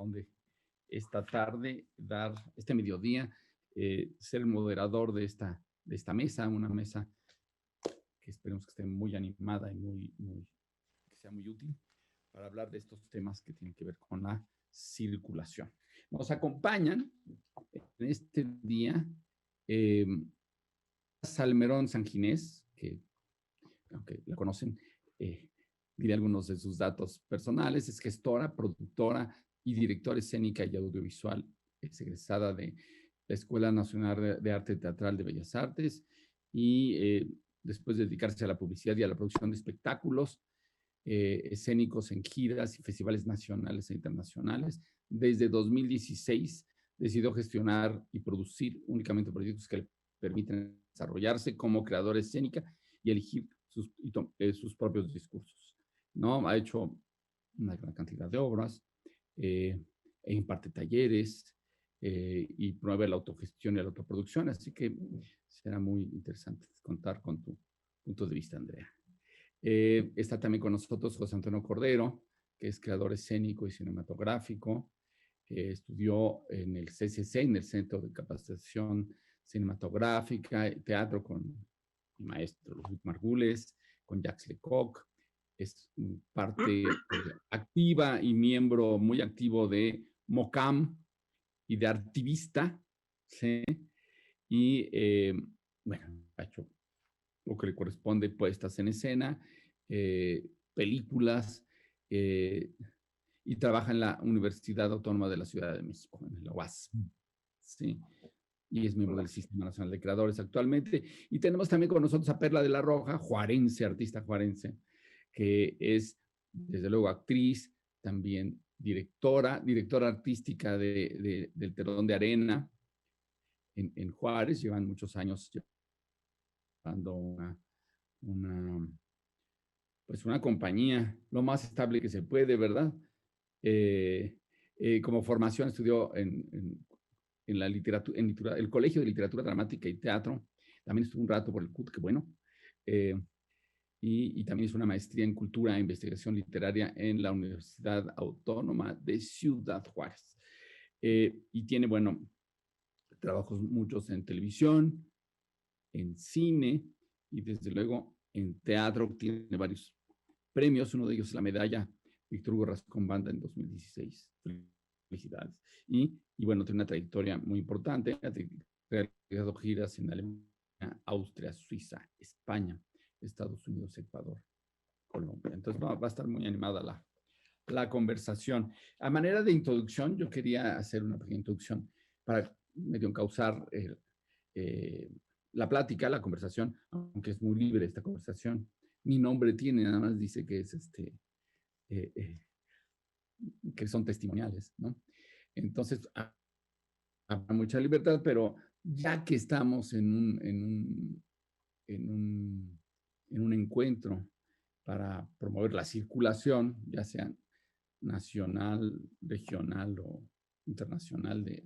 corresponde esta tarde, este mediodía, ser el moderador de esta mesa, una mesa que esperemos que esté muy animada y que sea muy útil para hablar de estos temas que tienen que ver con la circulación. Nos acompañan en este día eh, Salmerón Sanginés, que aunque la conocen, diré algunos de sus datos personales. Es gestora, productora y directora escénica y audiovisual. Es egresada de la Escuela Nacional de Arte Teatral de Bellas Artes y después de dedicarse a la publicidad y a la producción de espectáculos escénicos en giras y festivales nacionales e internacionales, desde 2016 decidió gestionar y producir únicamente proyectos que le permiten desarrollarse como creadora escénica y elegir sus propios discursos, ¿no? Ha hecho una gran cantidad de obras, e imparte talleres y promueve la autogestión y la autoproducción, así que será muy interesante contar con tu punto de vista, Andrea. Está también con nosotros José Antonio Cordero, que es creador escénico y cinematográfico. Estudió en el CCC, en el Centro de Capacitación Cinematográfica, teatro con mi maestro Luis Margules, con Jacques Lecoq. Es parte activa y miembro muy activo de MOCAM y de Artivista, ¿sí? Y bueno, ha hecho lo que le corresponde, puestas en escena, películas, y trabaja en la Universidad Autónoma de la Ciudad de México, en la UAS. ¿Sí? Y es miembro del Sistema Nacional de Creadores actualmente. Y tenemos también con nosotros a Perla de la Roja, juarense, artista juarense, que es, desde luego, actriz, también directora artística del Telón de Arena en Juárez. Llevan muchos años llevando una, pues una compañía lo más estable que se puede, ¿verdad? Como formación estudió en la literatura, el Colegio de Literatura Dramática y Teatro. También estuvo un rato por el CUT, que bueno. Y también hizo una maestría en Cultura e Investigación Literaria en la Universidad Autónoma de Ciudad Juárez. Y tiene, bueno, trabajos muchos en televisión, en cine y desde luego en teatro. Tiene varios premios, uno de ellos es la medalla Víctor Hugo Rascón Banda en 2016. Felicidades. Y bueno, tiene una trayectoria muy importante. Ha realizado giras en Alemania, Austria, Suiza, España, Estados Unidos, Ecuador, Colombia. Entonces va a estar muy animada la conversación. A manera de introducción, yo quería hacer una pequeña introducción para medio encauzar la plática, la conversación, aunque es muy libre esta conversación. Mi nombre tiene, nada más dice que es eh, eh, que son testimoniales, ¿no? Entonces, habrá mucha libertad, pero ya que estamos en un encuentro para promover la circulación, ya sea nacional, regional o internacional de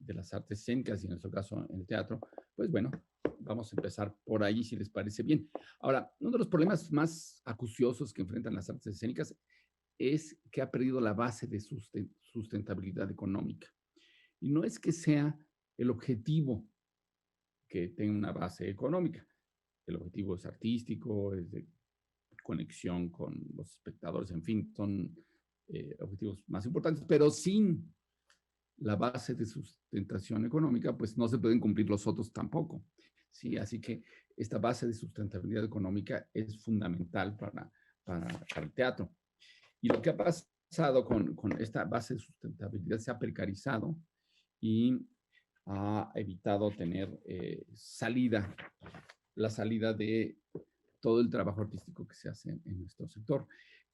las artes escénicas y en nuestro caso en el teatro, pues bueno, vamos a empezar por ahí si les parece bien. Ahora, uno de los problemas más acuciosos que enfrentan las artes escénicas es que ha perdido la base de sustentabilidad económica. Y no es que sea el objetivo que tenga una base económica. El objetivo es artístico, es de conexión con los espectadores, en fin, son objetivos más importantes, pero sin la base de sustentación económica, pues no se pueden cumplir los otros tampoco. Sí, así que esta base de sustentabilidad económica es fundamental para el teatro. Y lo que ha pasado con esta base de sustentabilidad se ha precarizado y ha evitado tener la salida de todo el trabajo artístico que se hace en nuestro sector.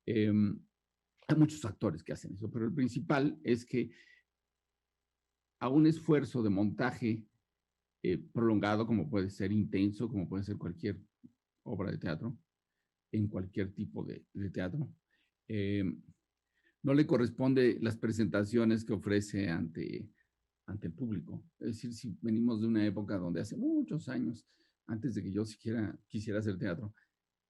Hay muchos factores que hacen eso, pero el principal es que a un esfuerzo de montaje prolongado, como puede ser intenso, como puede ser cualquier obra de teatro, en cualquier tipo de teatro, no le corresponde las presentaciones que ofrece ante el público. Es decir, si venimos de una época donde hace muchos años, antes de que yo siquiera quisiera hacer teatro,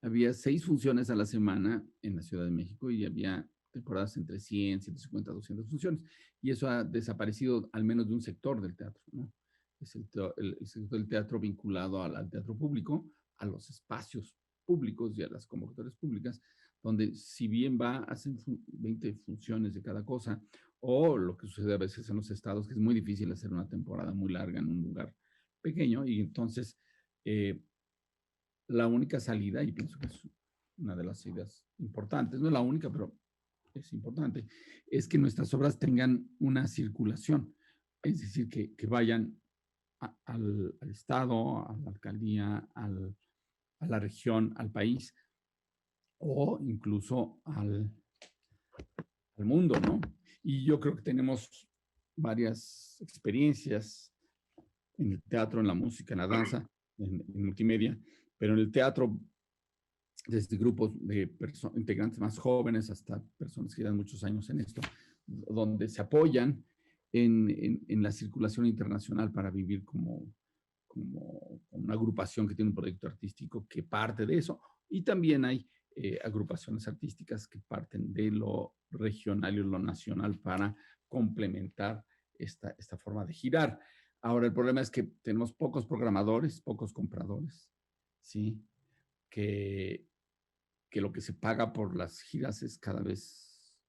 había 6 funciones a la semana en la Ciudad de México y había temporadas entre 100, 150, 200 funciones, y eso ha desaparecido al menos de un sector del teatro, ¿no? Es el sector del teatro vinculado al teatro público, a los espacios públicos y a las convocatorias públicas, donde si bien hacen 20 funciones de cada cosa, o lo que sucede a veces en los estados, que es muy difícil hacer una temporada muy larga en un lugar pequeño, y entonces la única salida, y pienso que es una de las ideas importantes, no es la única, pero es importante, es que nuestras obras tengan una circulación, es decir, que vayan al estado, a la alcaldía, a la región, al país, o incluso al mundo, ¿no? Y yo creo que tenemos varias experiencias en el teatro, en la música, en la danza, en multimedia, pero en el teatro, desde grupos de integrantes más jóvenes hasta personas que llevan muchos años en esto, donde se apoyan en la circulación internacional para vivir como una agrupación que tiene un proyecto artístico que parte de eso, y también hay agrupaciones artísticas que parten de lo regional y lo nacional para complementar esta forma de girar. Ahora, el problema es que tenemos pocos programadores, pocos compradores, ¿sí? Que lo que se paga por las giras es cada vez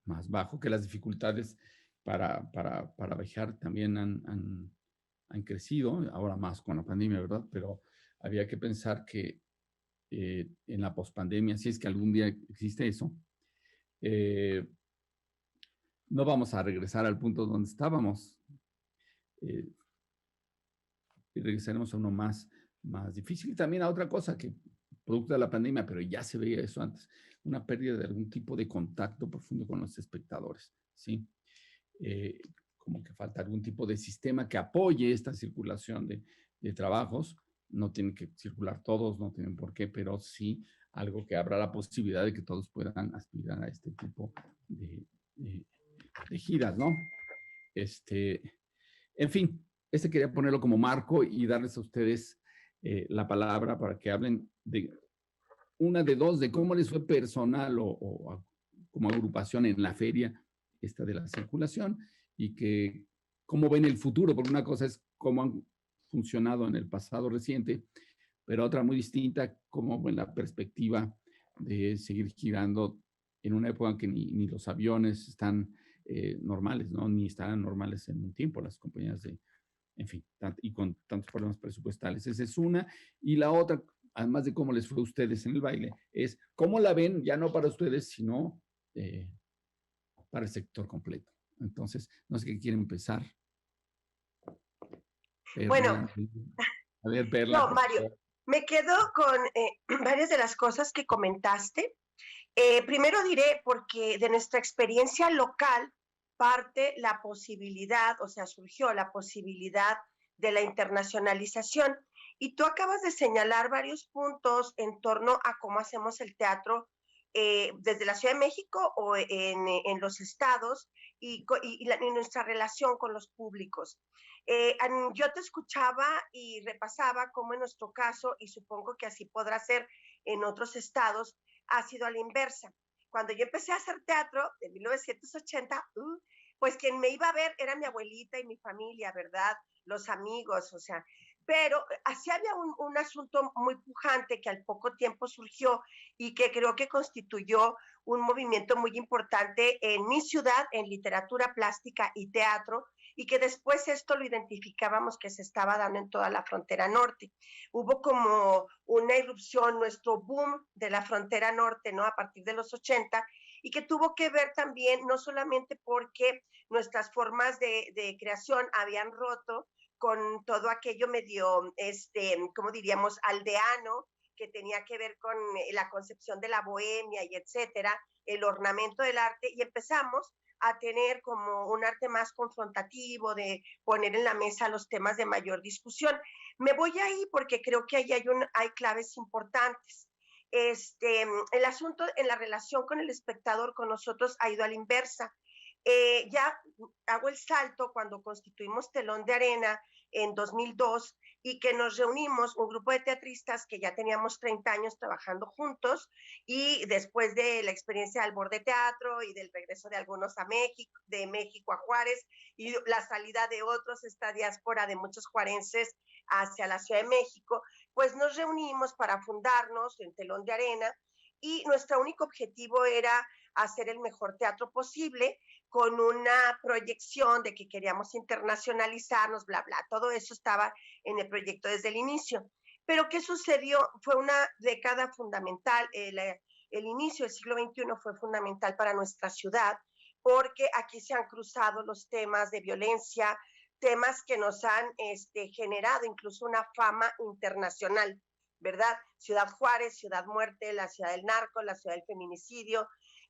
más bajo, que las dificultades para viajar también han crecido, ahora más con la pandemia, ¿verdad? Pero había que pensar que en la pospandemia, si es que algún día existe eso, no vamos a regresar al punto donde estábamos. Y regresaremos a uno más difícil. Y también a otra cosa que, producto de la pandemia, pero ya se veía eso antes, una pérdida de algún tipo de contacto profundo con los espectadores, ¿sí? Como que falta algún tipo de sistema que apoye esta circulación de trabajos. No tienen que circular todos, no tienen por qué, pero sí algo que abra la posibilidad de que todos puedan aspirar a este tipo de giras, ¿no? En fin, quería ponerlo como marco y darles a ustedes la palabra para que hablen de dos, de cómo les fue personal o como agrupación en la feria esta de la circulación, y que cómo ven el futuro, porque una cosa es cómo han funcionado en el pasado reciente, pero otra muy distinta, como ven la perspectiva de seguir girando en una época en que ni los aviones están normales, ¿no? Ni estarán normales en un tiempo las compañías en fin, y con tantos problemas presupuestales. Esa es una. Y la otra, además de cómo les fue a ustedes en el baile, es cómo la ven, ya no para ustedes, sino para el sector completo. Entonces, no sé qué quieren empezar. Bueno, a ver, Perla. No, Mario, me quedo con varias de las cosas que comentaste. Primero diré, porque de nuestra experiencia local parte la posibilidad, o sea, surgió la posibilidad de la internacionalización. Y tú acabas de señalar varios puntos en torno a cómo hacemos el teatro desde la Ciudad de México o en los estados y nuestra relación con los públicos. Yo te escuchaba y repasaba cómo en nuestro caso, y supongo que así podrá ser en otros estados, ha sido a la inversa. Cuando yo empecé a hacer teatro en 1980, pues quien me iba a ver era mi abuelita y mi familia, ¿verdad? Los amigos, o sea, pero así había un asunto muy pujante que al poco tiempo surgió y que creo que constituyó un movimiento muy importante en mi ciudad, en literatura plástica y teatro, y que después esto lo identificábamos que se estaba dando en toda la frontera norte. Hubo como una irrupción, nuestro boom de la frontera norte, ¿no? A partir de los 80, y que tuvo que ver también no solamente porque nuestras formas de creación habían roto con todo aquello medio, ¿cómo diríamos?, aldeano, que tenía que ver con la concepción de la bohemia y etcétera, el ornamento del arte, y empezamos a tener como un arte más confrontativo, de poner en la mesa los temas de mayor discusión. Me voy ahí porque creo que ahí hay claves importantes. El asunto en la relación con el espectador, con nosotros, ha ido a la inversa. Ya hago el salto cuando constituimos Telón de Arena en 2002 y que nos reunimos, un grupo de teatristas que ya teníamos 30 años trabajando juntos, y después de la experiencia del Borde Teatro y del regreso de algunos a México, de México a Juárez, y la salida de otros, esta diáspora de muchos juarenses hacia la Ciudad de México, pues nos reunimos para fundarnos en Telón de Arena, y nuestro único objetivo era hacer el mejor teatro posible, con una proyección de que queríamos internacionalizarnos, bla, bla. Todo eso estaba en el proyecto desde el inicio. Pero ¿qué sucedió? Fue una década fundamental. El inicio del siglo XXI fue fundamental para nuestra ciudad, porque aquí se han cruzado los temas de violencia, temas que nos han generado incluso una fama internacional, ¿verdad? Ciudad Juárez, Ciudad Muerte, la ciudad del narco, la ciudad del feminicidio,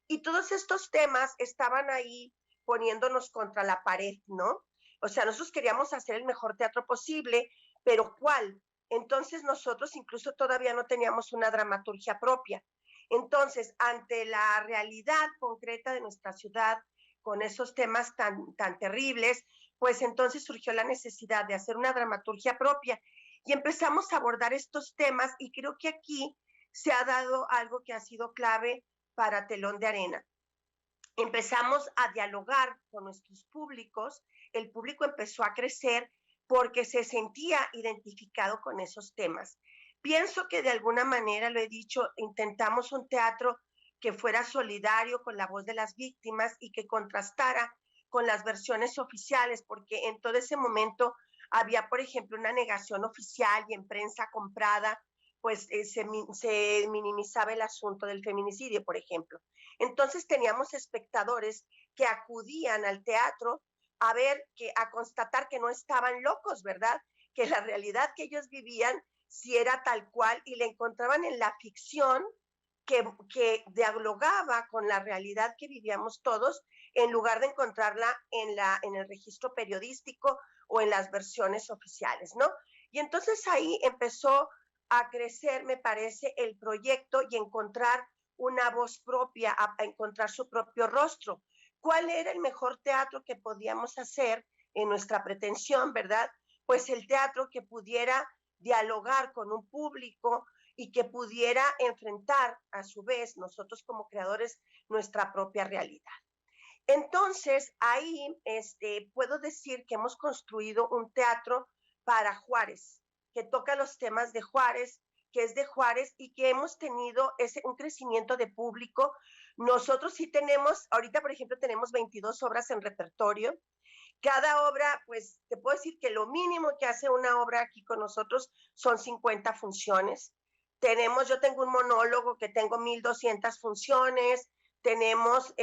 y todos estos temas estaban ahí poniéndonos contra la pared, ¿no? O sea, nosotros queríamos hacer el mejor teatro posible, pero ¿cuál? Entonces nosotros incluso todavía no teníamos una dramaturgia propia. Entonces, ante la realidad concreta de nuestra ciudad, con esos temas tan terribles, pues entonces surgió la necesidad de hacer una dramaturgia propia y empezamos a abordar estos temas, y creo que aquí se ha dado algo que ha sido clave para Telón de Arena. Empezamos a dialogar con nuestros públicos, el público empezó a crecer porque se sentía identificado con esos temas. Pienso que de alguna manera, lo he dicho, intentamos un teatro que fuera solidario con la voz de las víctimas y que contrastara con las versiones oficiales, porque en todo ese momento había, por ejemplo, una negación oficial y en prensa comprada, pues se minimizaba el asunto del feminicidio, por ejemplo. Entonces teníamos espectadores que acudían al teatro a constatar que no estaban locos, ¿verdad? Que la realidad que ellos vivían sí era tal cual, y le encontraban en la ficción que dialogaba con la realidad que vivíamos todos, en lugar de encontrarla en el registro periodístico o en las versiones oficiales, ¿no? Y entonces ahí empezó a crecer, me parece, el proyecto y encontrar una voz propia, a encontrar su propio rostro. ¿Cuál era el mejor teatro que podíamos hacer en nuestra pretensión, verdad? Pues el teatro que pudiera dialogar con un público y que pudiera enfrentar a su vez nosotros como creadores nuestra propia realidad. Entonces, ahí puedo decir que hemos construido un teatro para Juárez, que toca los temas de Juárez, que es de Juárez, y que hemos tenido un crecimiento de público. Nosotros sí tenemos, ahorita por ejemplo tenemos 22 obras en repertorio. Cada obra, pues te puedo decir que lo mínimo que hace una obra aquí con nosotros son 50 funciones. Yo tengo un monólogo que tengo 1,200 funciones, tenemos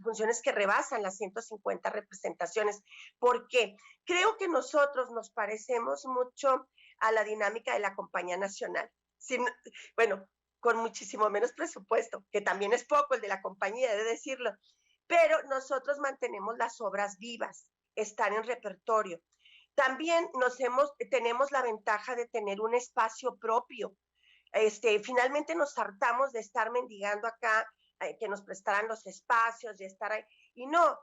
funciones que rebasan las 150 representaciones. ¿Por qué? Creo que nosotros nos parecemos mucho a la dinámica de la Compañía Nacional. Bueno, con muchísimo menos presupuesto, que también es poco el de la compañía, he de decirlo, pero nosotros mantenemos las obras vivas, están en repertorio. También tenemos la ventaja de tener un espacio propio. Finalmente nos hartamos de estar mendigando acá, que nos prestaran los espacios, de estar ahí. Y no,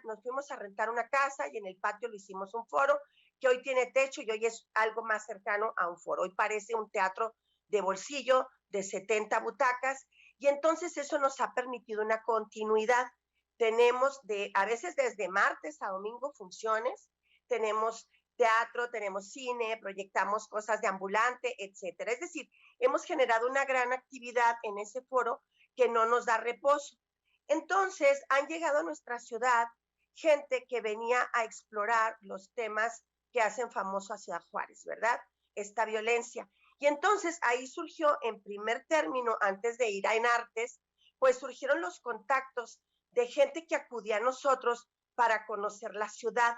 nos fuimos a rentar una casa y en el patio lo hicimos un foro, que hoy tiene techo y hoy es algo más cercano a un foro. Hoy parece un teatro de bolsillo de 70 butacas, y entonces eso nos ha permitido una continuidad. Tenemos a veces desde martes a domingo funciones, tenemos teatro, tenemos cine, proyectamos cosas de ambulante, etcétera. Es decir, hemos generado una gran actividad en ese foro que no nos da reposo. Entonces, han llegado a nuestra ciudad gente que venía a explorar los temas que hacen famoso a Ciudad Juárez, ¿verdad? Esta violencia. Y entonces ahí surgió, en primer término, antes de ir a Enartes, pues surgieron los contactos de gente que acudía a nosotros para conocer la ciudad.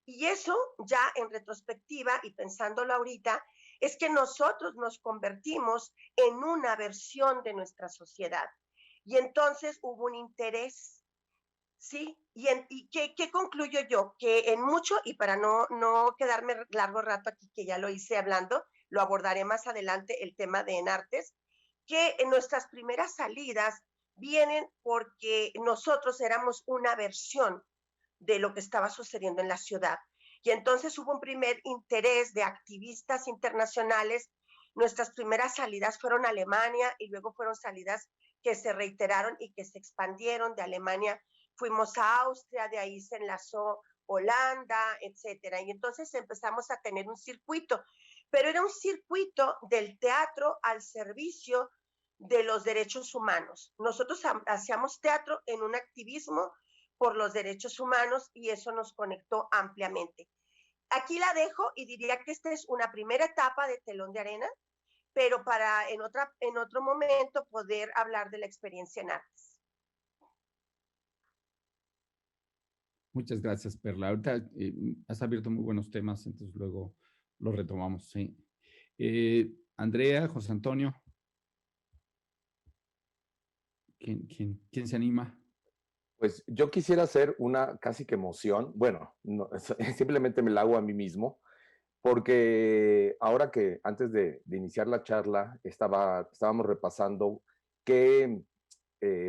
Y eso ya en retrospectiva y pensándolo ahorita, es que nosotros nos convertimos en una versión de nuestra sociedad. Y entonces hubo un interés, ¿sí? ¿Y qué concluyo yo? Que en mucho, y para no quedarme largo rato aquí, que ya lo hice hablando, lo abordaré más adelante, el tema de Enartes, que en nuestras primeras salidas vienen porque nosotros éramos una versión de lo que estaba sucediendo en la ciudad. Y entonces hubo un primer interés de activistas internacionales. Nuestras primeras salidas fueron a Alemania y luego fueron salidas que se reiteraron y que se expandieron. De Alemania fuimos a Austria, de ahí se enlazó Holanda, etcétera. Y entonces empezamos a tener un circuito, pero era un circuito del teatro al servicio de los derechos humanos. Nosotros hacíamos teatro en un activismo por los derechos humanos y eso nos conectó ampliamente. Aquí la dejo y diría que esta es una primera etapa de Telón de Arena, pero para en otro momento poder hablar de la experiencia en artes. Muchas gracias, Perla. Ahorita has abierto muy buenos temas, entonces luego lo retomamos, sí. Andrea, José Antonio, ¿quién se anima? Pues yo quisiera hacer una casi que emoción, bueno, no, simplemente me la hago a mí mismo, porque ahora que antes de iniciar la charla estábamos repasando qué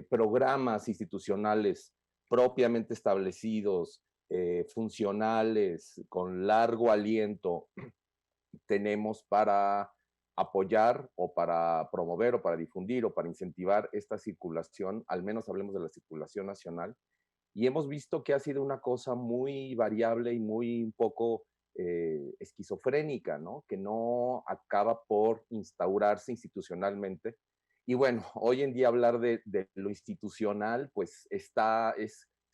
programas institucionales propiamente establecidos, funcionales, con largo aliento, tenemos para apoyar o para promover o para difundir o para incentivar esta circulación, al menos hablemos de la circulación nacional, y hemos visto que ha sido una cosa muy variable y muy un poco esquizofrénica, ¿no? Que no acaba por instaurarse institucionalmente. Y bueno, hoy en día hablar de lo institucional, pues es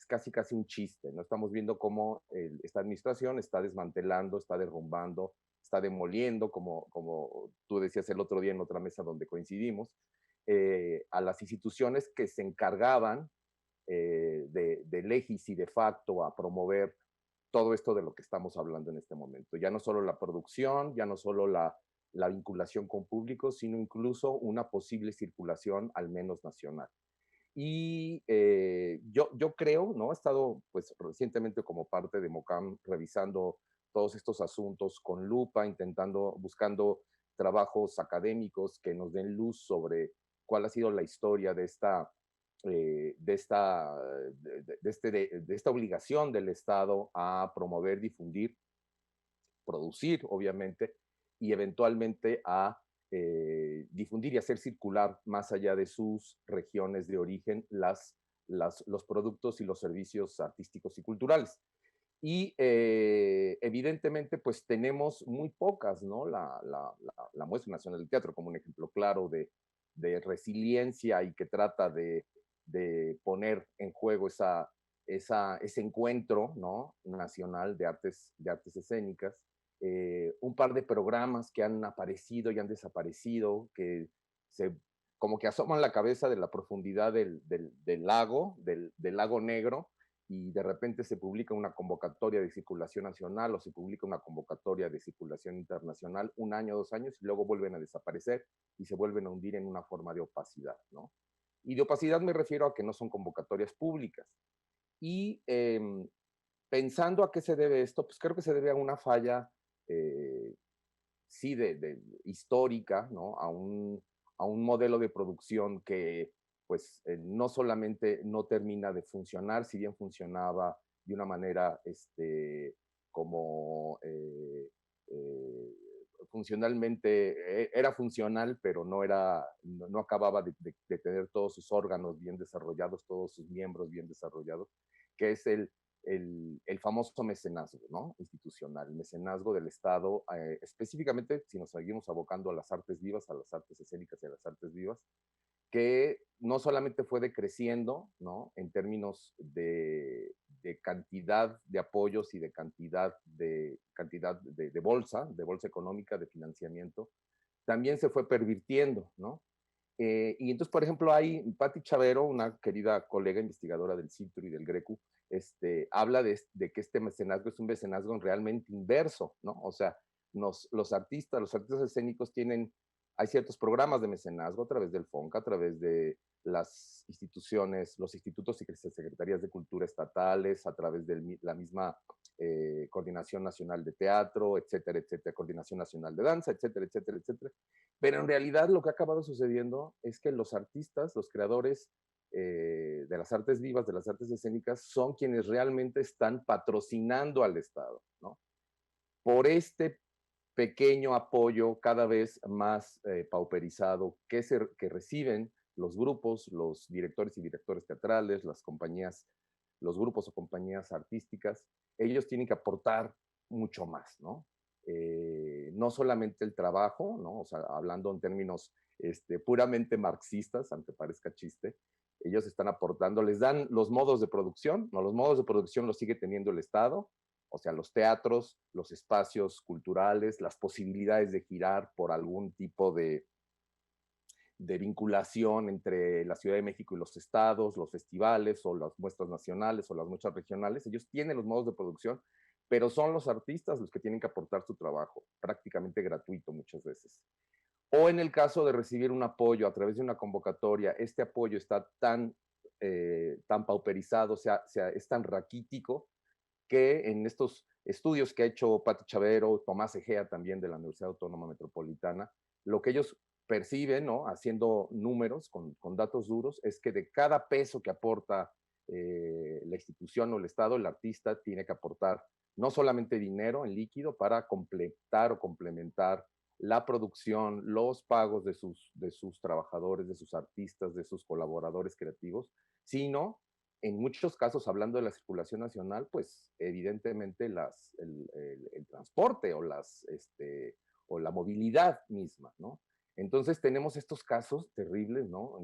casi un chiste, ¿no? Estamos viendo cómo esta administración está desmantelando, está derrumbando, está demoliendo, como tú decías el otro día en otra mesa donde coincidimos, a las instituciones que se encargaban de legis y de facto a promover todo esto de lo que estamos hablando en este momento. Ya no solo la producción, ya no solo la vinculación con público, sino incluso una posible circulación, al menos nacional. Y yo creo, ¿no? He estado pues recientemente como parte de MOCAM revisando todos estos asuntos con lupa, buscando trabajos académicos que nos den luz sobre cuál ha sido la historia de esta obligación del Estado a promover, difundir, producir, obviamente, y eventualmente a difundir y hacer circular más allá de sus regiones de origen los productos y los servicios artísticos y culturales. Y evidentemente, pues tenemos muy pocas, ¿no? La Muestra Nacional del Teatro como un ejemplo claro de resiliencia y que trata de poner en juego ese encuentro, ¿no? Nacional de artes escénicas. Un par de programas que han aparecido y han desaparecido, que como que asoman la cabeza de la profundidad del lago Negro, y de repente se publica una convocatoria de circulación nacional o se publica una convocatoria de circulación internacional 1 año, 2 años, y luego vuelven a desaparecer y se vuelven a hundir en una forma de opacidad, ¿no? Y de opacidad me refiero a que no son convocatorias públicas. Y pensando a qué se debe esto, pues creo que se debe a una falla, sí, histórica, ¿no? A un modelo de producción que pues no solamente no termina de funcionar, si bien funcionaba de una manera como funcionalmente, era funcional, pero no acababa de tener todos sus órganos bien desarrollados, todos sus miembros bien desarrollados, que es el famoso mecenazgo, ¿no? Institucional, el mecenazgo del Estado, específicamente si nos seguimos abocando a las artes vivas, a las artes escénicas y a las artes vivas, que no solamente fue decreciendo, ¿no? En términos de cantidad de apoyos y de cantidad de bolsa económica, de financiamiento, también se fue pervirtiendo, ¿no? Y entonces, por ejemplo, hay Patti Chavero, una querida colega investigadora del CITRU y del GRECU, habla de que este mecenazgo es un mecenazgo realmente inverso, ¿no? O sea, los artistas escénicos hay ciertos programas de mecenazgo a través del FONCA, a través de las instituciones, los institutos y secretarías de cultura estatales, a través de la misma Coordinación Nacional de Teatro, etcétera, etcétera, Coordinación Nacional de Danza, etcétera, etcétera, etcétera. Pero en realidad lo que ha acabado sucediendo es que los artistas, los creadores de las artes vivas, de las artes escénicas, son quienes realmente están patrocinando al Estado, ¿no? por este pequeño apoyo cada vez más pauperizado que reciben los grupos, los directores y directores teatrales, las compañías, los grupos o compañías artísticas. Ellos tienen que aportar mucho más, ¿no? No solamente el trabajo, ¿no? O sea, hablando en términos puramente marxistas, aunque parezca chiste, ellos están aportando, les dan los modos de producción, ¿no? Los modos de producción los sigue teniendo el Estado, o sea, los teatros, los espacios culturales, las posibilidades de girar por algún tipo de vinculación entre la Ciudad de México y los estados, los festivales o las muestras nacionales o las muestras regionales. Ellos tienen los modos de producción, pero son los artistas los que tienen que aportar su trabajo, prácticamente gratuito muchas veces. O en el caso de recibir un apoyo a través de una convocatoria, este apoyo está tan pauperizado, es tan raquítico, que en estos estudios que ha hecho Pati Chavero, Tomás Egea también de la Universidad Autónoma Metropolitana, lo que ellos perciben, ¿no? Haciendo números con datos duros, es que de cada peso que aporta la institución o el Estado, el artista tiene que aportar no solamente dinero en líquido para completar o complementar la producción, los pagos de sus trabajadores, de sus artistas, de sus colaboradores creativos, sino en muchos casos, hablando de la circulación nacional, pues evidentemente el transporte o la movilidad misma, ¿no? Entonces tenemos estos casos terribles, ¿no?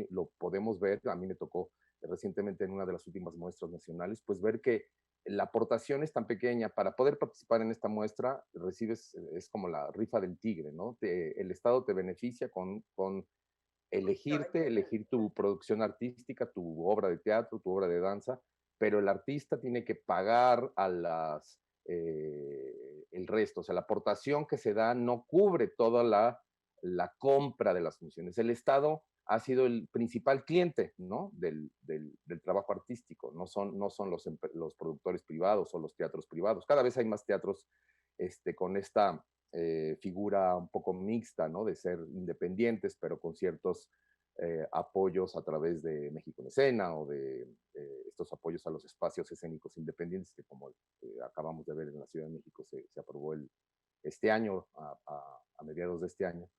Lo podemos ver, a mí me tocó recientemente en una de las últimas muestras nacionales, pues ver que la aportación es tan pequeña. Para poder participar en esta muestra, es como la rifa del tigre, ¿no? El Estado te beneficia con elegir tu producción artística, tu obra de teatro, tu obra de danza, pero el artista tiene que pagar el resto. O sea, la aportación que se da no cubre toda la compra de las funciones. El Estado ha sido el principal cliente, ¿no? del trabajo artístico, no son los productores privados o los teatros privados. Cada vez hay más teatros con esta figura un poco mixta, ¿no? De ser independientes, pero con ciertos apoyos a través de México en Escena o de estos apoyos a los espacios escénicos independientes que, como acabamos de ver en la Ciudad de México, se aprobó este año, a mediados de este año.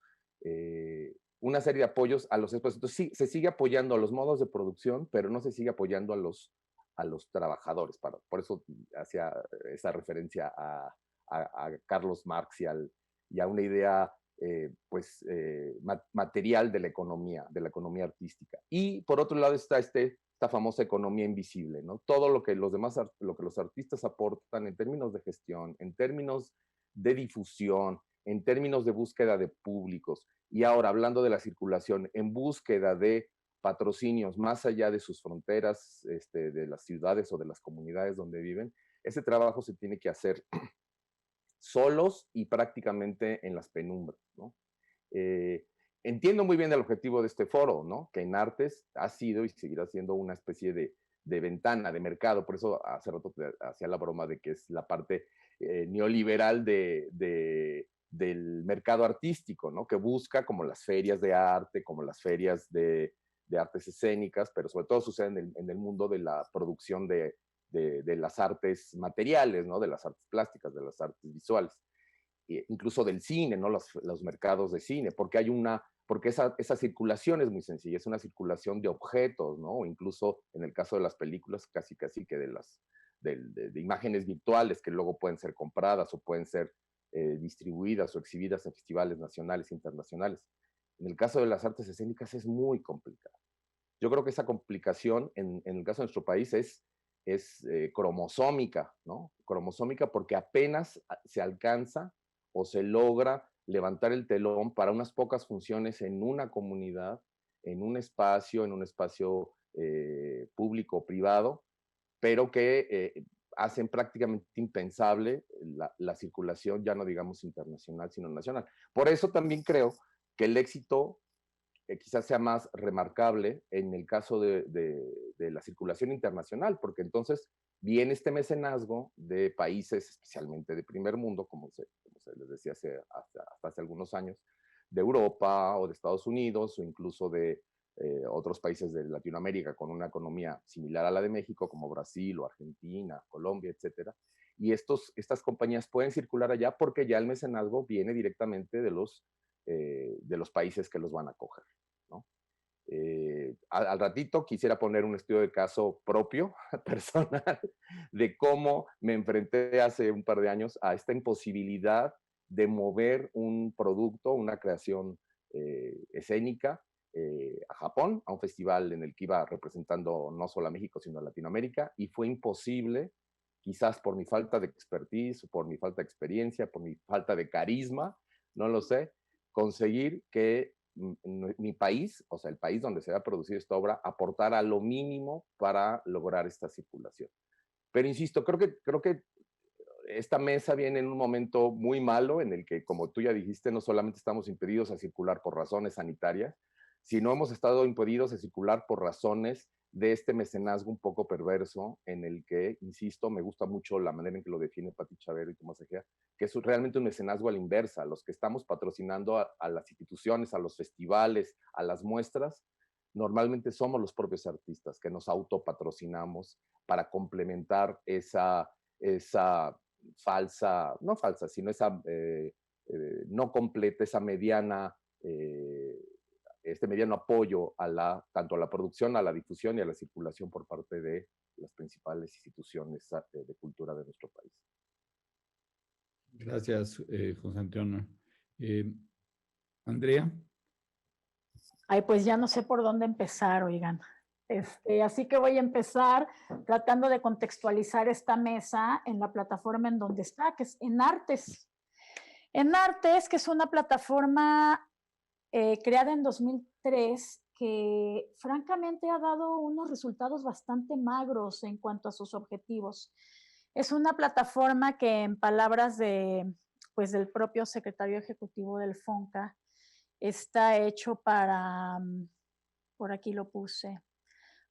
Una serie de apoyos a los espacios. Entonces, sí, se sigue apoyando a los modos de producción, pero no se sigue apoyando a los trabajadores. Por eso hacía esa referencia a Carlos Marx y a una idea material de la economía artística. Y por otro lado está esta famosa economía invisible, ¿no? Todo lo que los artistas aportan en términos de gestión, en términos de difusión, en términos de búsqueda de públicos. Y ahora, hablando de la circulación, en búsqueda de patrocinios más allá de sus fronteras, de las ciudades o de las comunidades donde viven, ese trabajo se tiene que hacer solos y prácticamente en las penumbras, ¿no? Entiendo muy bien el objetivo de este foro, ¿no? Que en artes ha sido y seguirá siendo una especie de ventana de mercado. Por eso hace rato hacía la broma de que es la parte neoliberal del mercado artístico, ¿no? Que busca como las ferias de arte, como las ferias de artes escénicas, pero sobre todo sucede en el mundo de la producción de las artes materiales, ¿no? De las artes plásticas, de las artes visuales, incluso del cine, ¿no? Los mercados de cine, porque esa circulación es muy sencilla, es una circulación de objetos, ¿no? O incluso en el caso de las películas, casi que de imágenes virtuales que luego pueden ser compradas o pueden ser distribuidas o exhibidas en festivales nacionales e internacionales. En el caso de las artes escénicas es muy complicado. Yo creo que esa complicación en el caso de nuestro país es cromosómica, ¿no? Cromosómica porque apenas se alcanza o se logra levantar el telón para unas pocas funciones en una comunidad, en un espacio público o privado, pero que hacen prácticamente impensable la circulación, ya no digamos internacional, sino nacional. Por eso también creo que el éxito quizás sea más remarcable en el caso de la circulación internacional, porque entonces viene este mecenazgo de países, especialmente de primer mundo, como se les decía hasta hace algunos años, de Europa o de Estados Unidos o incluso de otros países de Latinoamérica con una economía similar a la de México, como Brasil o Argentina, Colombia, etcétera. y estas compañías pueden circular allá porque ya el mecenazgo viene directamente de los países que los van a acoger, ¿no? Al ratito quisiera poner un estudio de caso propio, personal, de cómo me enfrenté hace un par de años a esta imposibilidad de mover un producto, una creación escénica a Japón, a un festival en el que iba representando no solo a México, sino a Latinoamérica, y fue imposible, quizás por mi falta de expertise, por mi falta de experiencia, por mi falta de carisma, no lo sé, conseguir que mi país, o sea, el país donde se va a producir esta obra, aportara lo mínimo para lograr esta circulación. Pero insisto, creo que esta mesa viene en un momento muy malo en el que, como tú ya dijiste, no solamente estamos impedidos a circular por razones sanitarias, sino hemos estado impedidos a circular por razones de este mecenazgo un poco perverso en el que, insisto, me gusta mucho la manera en que lo define Pati Chavero y Tomás Egea, que es realmente un mecenazgo a la inversa. Los que estamos patrocinando a las instituciones, a los festivales, a las muestras, normalmente somos los propios artistas que nos autopatrocinamos para complementar esa falsa, no falsa, sino esa no completa, esa mediana, este mediano apoyo tanto a la producción, a la difusión y a la circulación por parte de las principales instituciones de cultura de nuestro país. Gracias, José Antonio. Andrea. Ay, pues ya no sé por dónde empezar, oigan. Así que voy a empezar tratando de contextualizar esta mesa en la plataforma en donde está, que es en Artes. En Artes, que es una plataforma creada en 2003, que francamente ha dado unos resultados bastante magros en cuanto a sus objetivos. Es una plataforma que, en palabras pues, del propio secretario ejecutivo del FONCA, está hecho para, por aquí lo puse,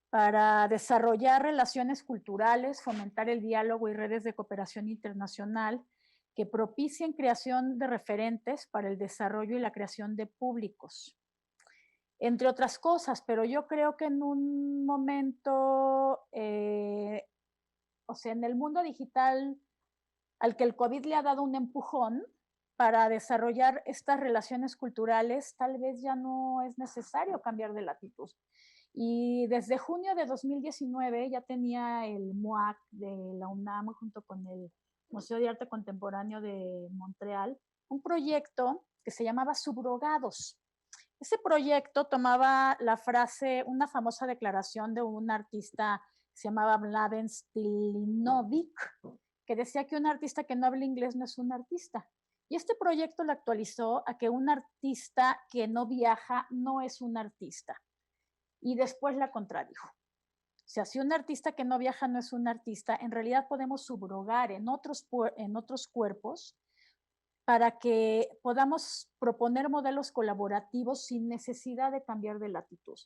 para desarrollar relaciones culturales, fomentar el diálogo y redes de cooperación internacional que propicien creación de referentes para el desarrollo y la creación de públicos, entre otras cosas. Pero yo creo que en un momento, o sea, en el mundo digital al que el COVID le ha dado un empujón para desarrollar estas relaciones culturales, tal vez ya no es necesario cambiar de latitud. Y desde junio de 2019 ya tenía el MUAC de la UNAM junto con el Museo de Arte Contemporáneo de Montreal un proyecto que se llamaba Subrogados. Ese proyecto tomaba la frase, una famosa declaración de un artista que se llamaba Mladen Stilinovic, que decía que un artista que no habla inglés no es un artista. Y este proyecto lo actualizó a que un artista que no viaja no es un artista. Y después la contradijo. O sea, si un artista que no viaja no es un artista, en realidad podemos subrogar en otros cuerpos para que podamos proponer modelos colaborativos sin necesidad de cambiar de latitud.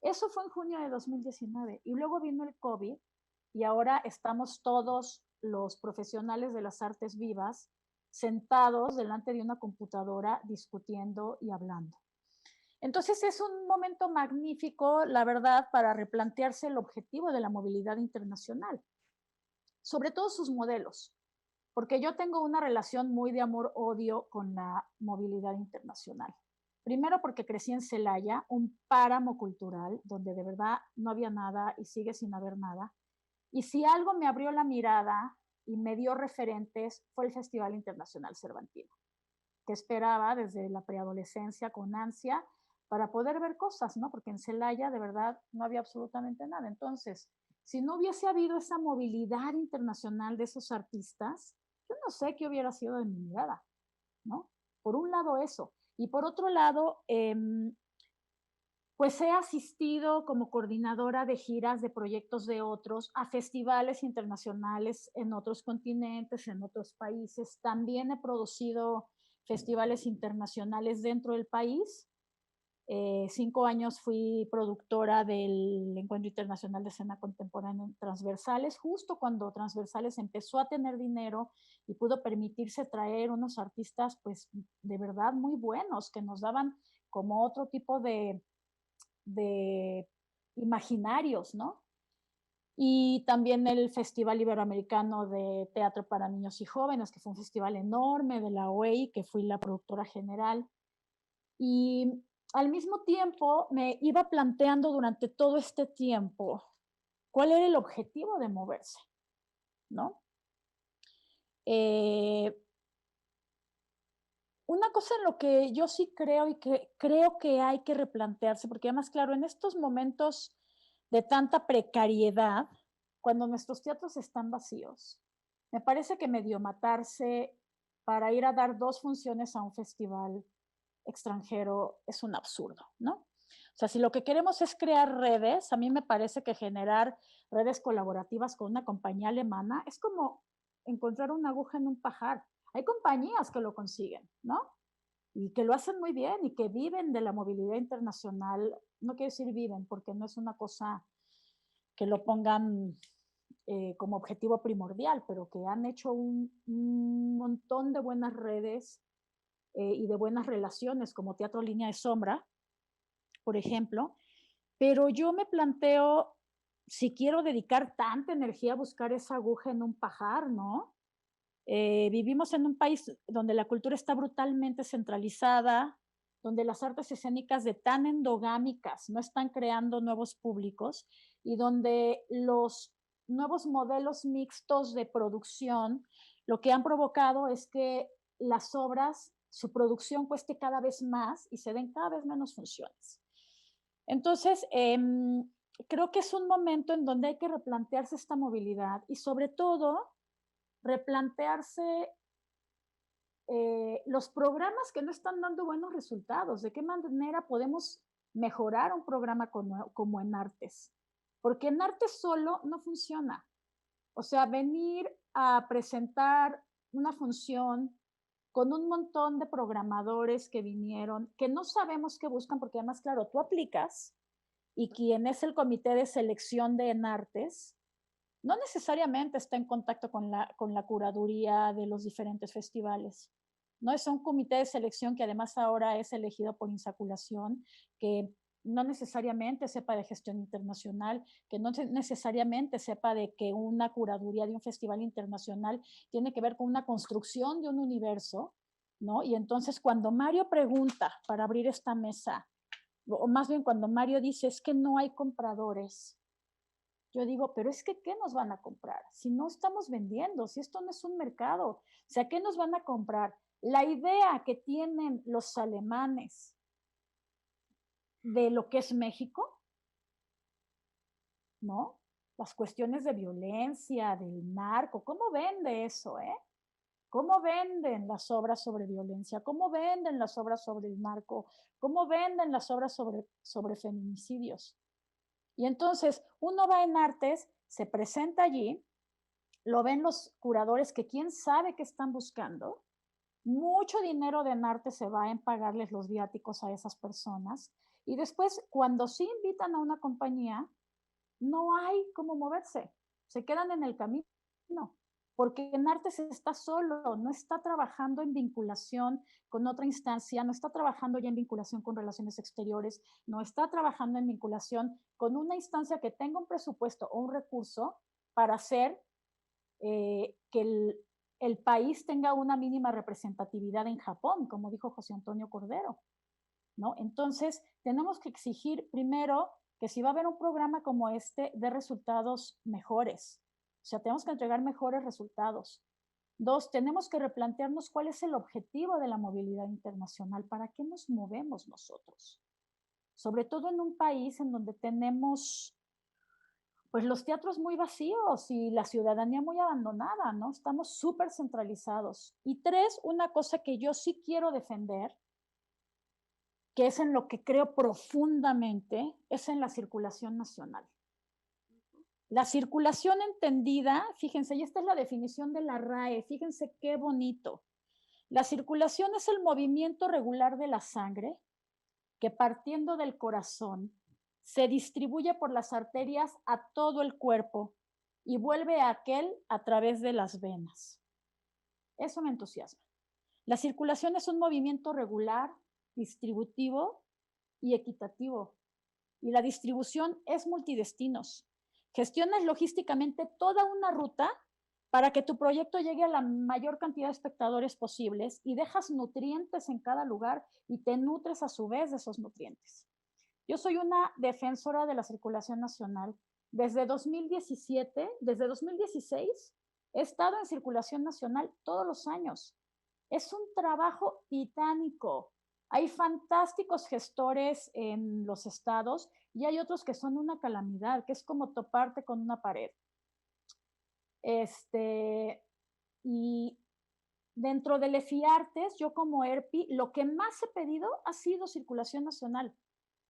Eso fue en junio de 2019 y luego vino el COVID y ahora estamos todos los profesionales de las artes vivas sentados delante de una computadora discutiendo y hablando. Entonces es un momento magnífico, la verdad, para replantearse el objetivo de la movilidad internacional, sobre todo sus modelos, porque yo tengo una relación muy de amor-odio con la movilidad internacional. Primero porque crecí en Celaya, un páramo cultural donde de verdad no había nada y sigue sin haber nada. Y si algo me abrió la mirada y me dio referentes fue el Festival Internacional Cervantino, que esperaba desde la preadolescencia con ansia para poder ver cosas, ¿no? Porque en Celaya de verdad no había absolutamente nada. Entonces, si no hubiese habido esa movilidad internacional de esos artistas, yo no sé qué hubiera sido de mi mirada, ¿no? Por un lado eso. Y por otro lado, pues he asistido como coordinadora de giras de proyectos de otros a festivales internacionales en otros continentes, en otros países. También he producido festivales internacionales dentro del país. 5 años fui productora del Encuentro Internacional de Escena Contemporánea en Transversales, justo cuando Transversales empezó a tener dinero y pudo permitirse traer unos artistas, pues, de verdad muy buenos, que nos daban como otro tipo de imaginarios, ¿no? y también el Festival Iberoamericano de Teatro para Niños y Jóvenes, que fue un festival enorme de la OEI, que fui la productora general. Y al mismo tiempo me iba planteando durante todo este tiempo cuál era el objetivo de moverse, ¿no? Eh, una cosa en lo que yo sí creo y que creo que hay que replantearse, porque además, claro, en estos momentos de tanta precariedad, cuando nuestros teatros están vacíos, me parece que medio matarse para ir a dar 2 funciones a un festival extranjero es un absurdo, ¿no? O sea, si lo que queremos es crear redes, a mí me parece que generar redes colaborativas con una compañía alemana es como encontrar una aguja en un pajar. Hay compañías que lo consiguen, ¿no? Y que lo hacen muy bien y que viven de la movilidad internacional. No quiero decir viven, porque no es una cosa que lo pongan como objetivo primordial, pero que han hecho un montón de buenas redes y de buenas relaciones, como Teatro Línea de Sombra, por ejemplo. Pero yo me planteo si quiero dedicar tanta energía a buscar esa aguja en un pajar, ¿no? Vivimos en un país donde la cultura está brutalmente centralizada, donde las artes escénicas de tan endogámicas no están creando nuevos públicos y donde los nuevos modelos mixtos de producción lo que han provocado es que las obras, su producción cueste cada vez más y se den cada vez menos funciones. Entonces, creo que es un momento en donde hay que replantearse esta movilidad y sobre todo replantearse los programas que no están dando buenos resultados. ¿De qué manera podemos mejorar un programa como en artes? Porque en artes solo no funciona. O sea, venir a presentar una función con un montón de programadores que vinieron, que no sabemos qué buscan, porque además, claro, tú aplicas y quien es el comité de selección de en artes no necesariamente está en contacto con la curaduría de los diferentes festivales. ¿No? Es un comité de selección que además ahora es elegido por insaculación, que no necesariamente sepa de gestión internacional, que no necesariamente sepa de que una curaduría de un festival internacional tiene que ver con una construcción de un universo, ¿no? Y entonces cuando Mario pregunta para abrir esta mesa, o más bien cuando Mario dice es que no hay compradores, yo digo, pero es que ¿qué nos van a comprar? Si no estamos vendiendo, si esto no es un mercado, o sea, ¿qué nos van a comprar? La idea que tienen los alemanes de lo que es México, ¿no? Las cuestiones de violencia, del narco, ¿cómo vende eso, eh? ¿Cómo venden las obras sobre violencia? ¿Cómo venden las obras sobre el narco? ¿Cómo venden las obras sobre feminicidios? Y entonces uno va en artes, se presenta allí, lo ven los curadores que quién sabe qué están buscando, mucho dinero de en arte se va en pagarles los viáticos a esas personas y después cuando sí invitan a una compañía, no hay cómo moverse, se quedan en el camino, porque en arte se está solo, no está trabajando en vinculación con otra instancia, no está trabajando ya en vinculación con relaciones exteriores, no está trabajando en vinculación con una instancia que tenga un presupuesto o un recurso para hacer que el país tenga una mínima representatividad en Japón, como dijo José Antonio Cordero, ¿no? Entonces, tenemos que exigir primero que si va a haber un programa como este, dé resultados mejores. O sea, tenemos que entregar mejores resultados. 2, tenemos que replantearnos cuál es el objetivo de la movilidad internacional, para qué nos movemos nosotros. Sobre todo en un país en donde tenemos pues los teatros muy vacíos y la ciudadanía muy abandonada, ¿no? Estamos súper centralizados. Y 3, una cosa que yo sí quiero defender, que es en lo que creo profundamente, es en la circulación nacional. La circulación entendida, fíjense, y esta es la definición de la RAE, fíjense qué bonito. La circulación es el movimiento regular de la sangre que partiendo del corazón se distribuye por las arterias a todo el cuerpo y vuelve a aquel a través de las venas. Eso me entusiasma. La circulación es un movimiento regular, distributivo y equitativo. Y la distribución es multidestinos. gestionas logísticamente toda una ruta para que tu proyecto llegue a la mayor cantidad de espectadores posibles y dejas nutrientes en cada lugar y te nutres a su vez de esos nutrientes. Yo soy una defensora de la circulación nacional. Desde 2017, desde 2016, he estado en circulación nacional todos los años. Es un trabajo titánico. Hay fantásticos gestores en los estados y hay otros que son una calamidad, que es como toparte con una pared. Y dentro del EFIARTES, yo como ERPI, lo que más he pedido ha sido circulación nacional.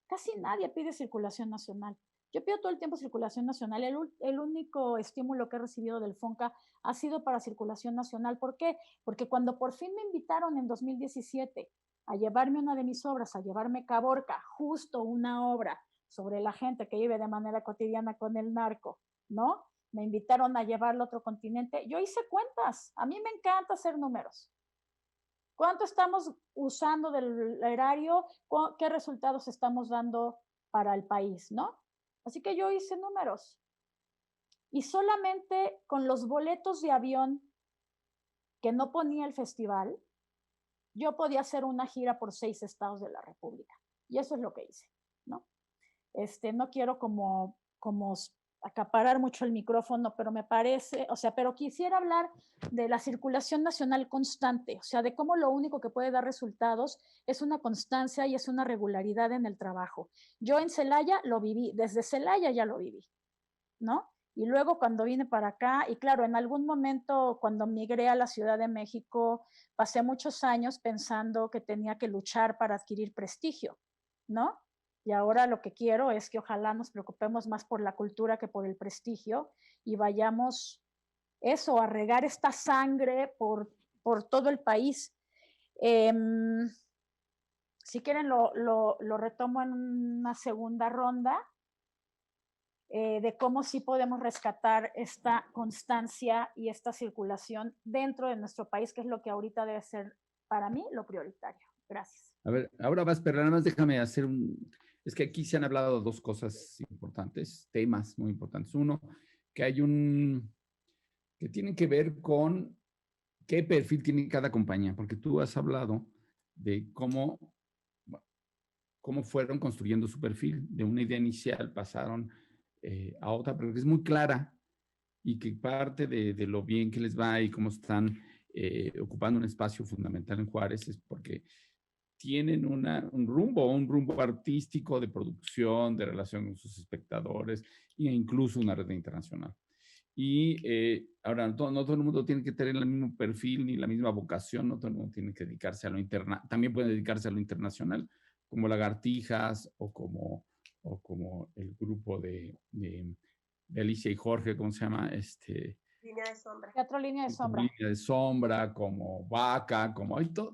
Casi nadie pide circulación nacional. Yo pido todo el tiempo circulación nacional. El único estímulo que he recibido del FONCA ha sido para circulación nacional. ¿Por qué? Porque cuando por fin me invitaron en 2017 a llevarme una de mis obras, a llevarme Caborca, justo una obra sobre la gente que vive de manera cotidiana con el narco, ¿no? Me invitaron a llevarlo a otro continente. Yo hice cuentas. A mí me encanta hacer números. ¿Cuánto estamos usando del erario? ¿Qué resultados estamos dando para el país, no? Así que yo hice números. Y solamente con los boletos de avión que no ponía el festival, yo podía hacer una gira por 6 estados de la República. Y eso es lo que hice, ¿no? No quiero como acaparar mucho el micrófono, pero me parece, pero quisiera hablar de la circulación nacional constante, o sea, de cómo lo único que puede dar resultados es una constancia y es una regularidad en el trabajo. Yo en Celaya lo viví, desde Celaya ya lo viví, ¿no? Y luego cuando vine para acá, y claro, en algún momento cuando migré a la Ciudad de México, pasé muchos años pensando que tenía que luchar para adquirir prestigio, ¿no? Y ahora lo que quiero es que ojalá nos preocupemos más por la cultura que por el prestigio y vayamos a regar esta sangre por todo el país. Si quieren lo retomo en una segunda ronda de cómo sí podemos rescatar esta constancia y esta circulación dentro de nuestro país, que es lo que ahorita debe ser para mí lo prioritario. Gracias. A ver, ahora vas, pero nada más déjame hacer es que aquí se han hablado dos cosas importantes, temas muy importantes. Uno, que hay que tienen que ver con qué perfil tiene cada compañía, porque tú has hablado de cómo fueron construyendo su perfil. De una idea inicial pasaron a otra, pero que es muy clara y que parte de lo bien que les va y cómo están ocupando un espacio fundamental en Juárez es porque tienen un rumbo artístico de producción, de relación con sus espectadores e incluso una red internacional. Y ahora, no todo el mundo tiene que tener el mismo perfil ni la misma vocación, no todo el mundo tiene que dedicarse a lo interno, también puede dedicarse a lo internacional, como Lagartijas o como el grupo de Alicia y Jorge, ¿cómo se llama? Línea de sombra. Teatro Línea de Sombra. Línea de Sombra, como Vaca,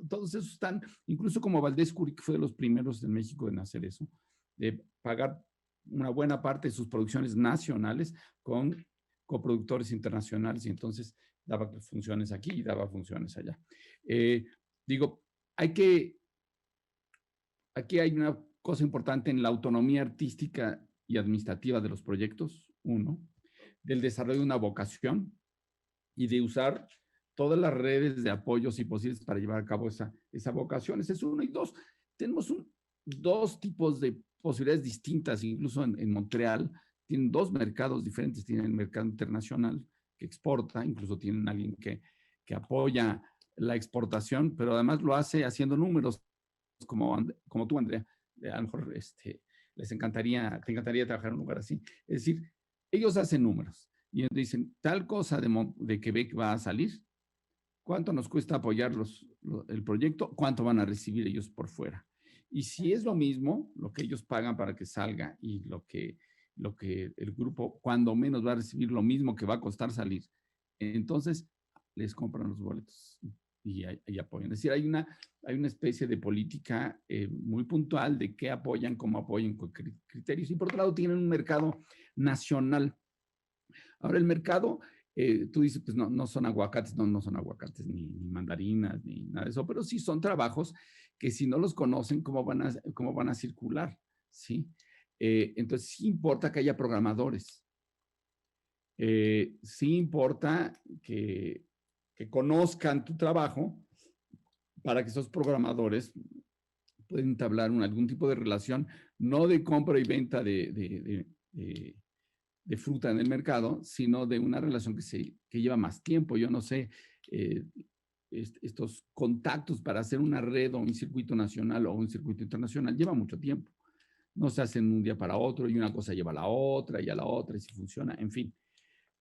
todos esos están, incluso como Valdés Curí, que fue de los primeros en México en hacer eso, de pagar una buena parte de sus producciones nacionales con coproductores internacionales, y entonces daba funciones aquí y daba funciones allá. Aquí hay una cosa importante en la autonomía artística y administrativa de los proyectos, uno, del desarrollo de una vocación y de usar todas las redes de apoyos y posibles para llevar a cabo esa vocación. Ese es uno. Y dos, tenemos dos tipos de posibilidades distintas, incluso en Montreal, tienen dos mercados diferentes. Tienen el mercado internacional que exporta, incluso tienen alguien que apoya la exportación, pero además lo hace haciendo números, como tú, Andrea. A lo mejor te encantaría trabajar en un lugar así. Es decir, ellos hacen números y dicen, tal cosa de Quebec va a salir, ¿cuánto nos cuesta apoyar el proyecto? ¿Cuánto van a recibir ellos por fuera? Y si es lo mismo, lo que ellos pagan para que salga y lo que el grupo, cuando menos, va a recibir lo mismo que va a costar salir, entonces les compran los boletos y apoyan. Es decir, hay una especie de política muy puntual de qué apoyan, cómo apoyan, con criterios. Y por otro lado, tienen un mercado nacional. Ahora, el mercado, tú dices, pues no son aguacates, no son aguacates, ni mandarinas, ni nada de eso, pero sí son trabajos que si no los conocen, ¿cómo van a circular? ¿Sí? Entonces, sí importa que haya programadores, Sí importa que conozcan tu trabajo para que esos programadores puedan entablar algún tipo de relación, no de compra y venta de fruta en el mercado, sino de una relación que lleva más tiempo. Yo no sé, estos contactos para hacer una red o un circuito nacional o un circuito internacional lleva mucho tiempo. No se hacen un día para otro y una cosa lleva a la otra y a la otra y si funciona, en fin.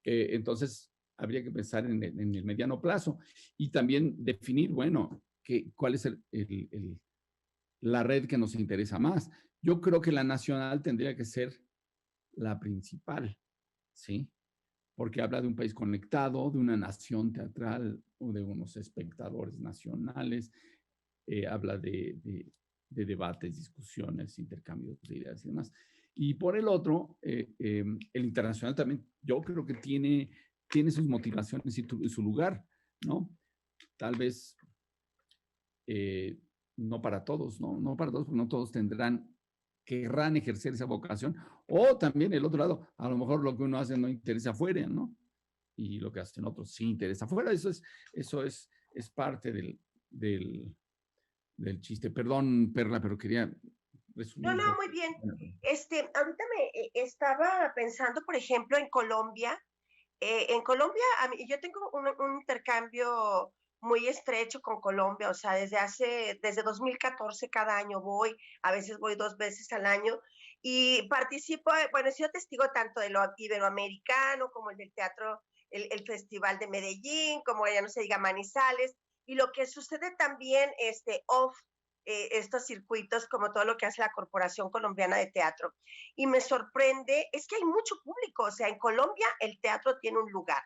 Entonces, habría que pensar en el mediano plazo y también definir, bueno, cuál es la red que nos interesa más. Yo creo que la nacional tendría que ser la principal, ¿sí? Porque habla de un país conectado, de una nación teatral o de unos espectadores nacionales, habla de debates, discusiones, intercambios de ideas y demás. Y por el otro, el internacional también, yo creo que tiene sus motivaciones y su lugar, ¿no? Tal vez no para todos, ¿no? No para todos, porque no todos querrán ejercer esa vocación. O también el otro lado, a lo mejor lo que uno hace no interesa afuera, ¿no? Y lo que hacen otros sí interesa afuera. Eso es parte del chiste. Perdón, Perla, pero quería resumir un No, poco. muy bien. Ahorita me estaba pensando, por ejemplo, en Colombia. En Colombia, yo tengo un intercambio muy estrecho con Colombia, o sea, desde 2014 cada año voy, a veces voy 2 veces al año y participo, bueno, he sido testigo tanto de lo iberoamericano como el del teatro, el Festival de Medellín, como ya no se diga Manizales, y lo que sucede también, estos circuitos, como todo lo que hace la Corporación Colombiana de Teatro. Y me sorprende, es que hay mucho público, o sea, en Colombia el teatro tiene un lugar.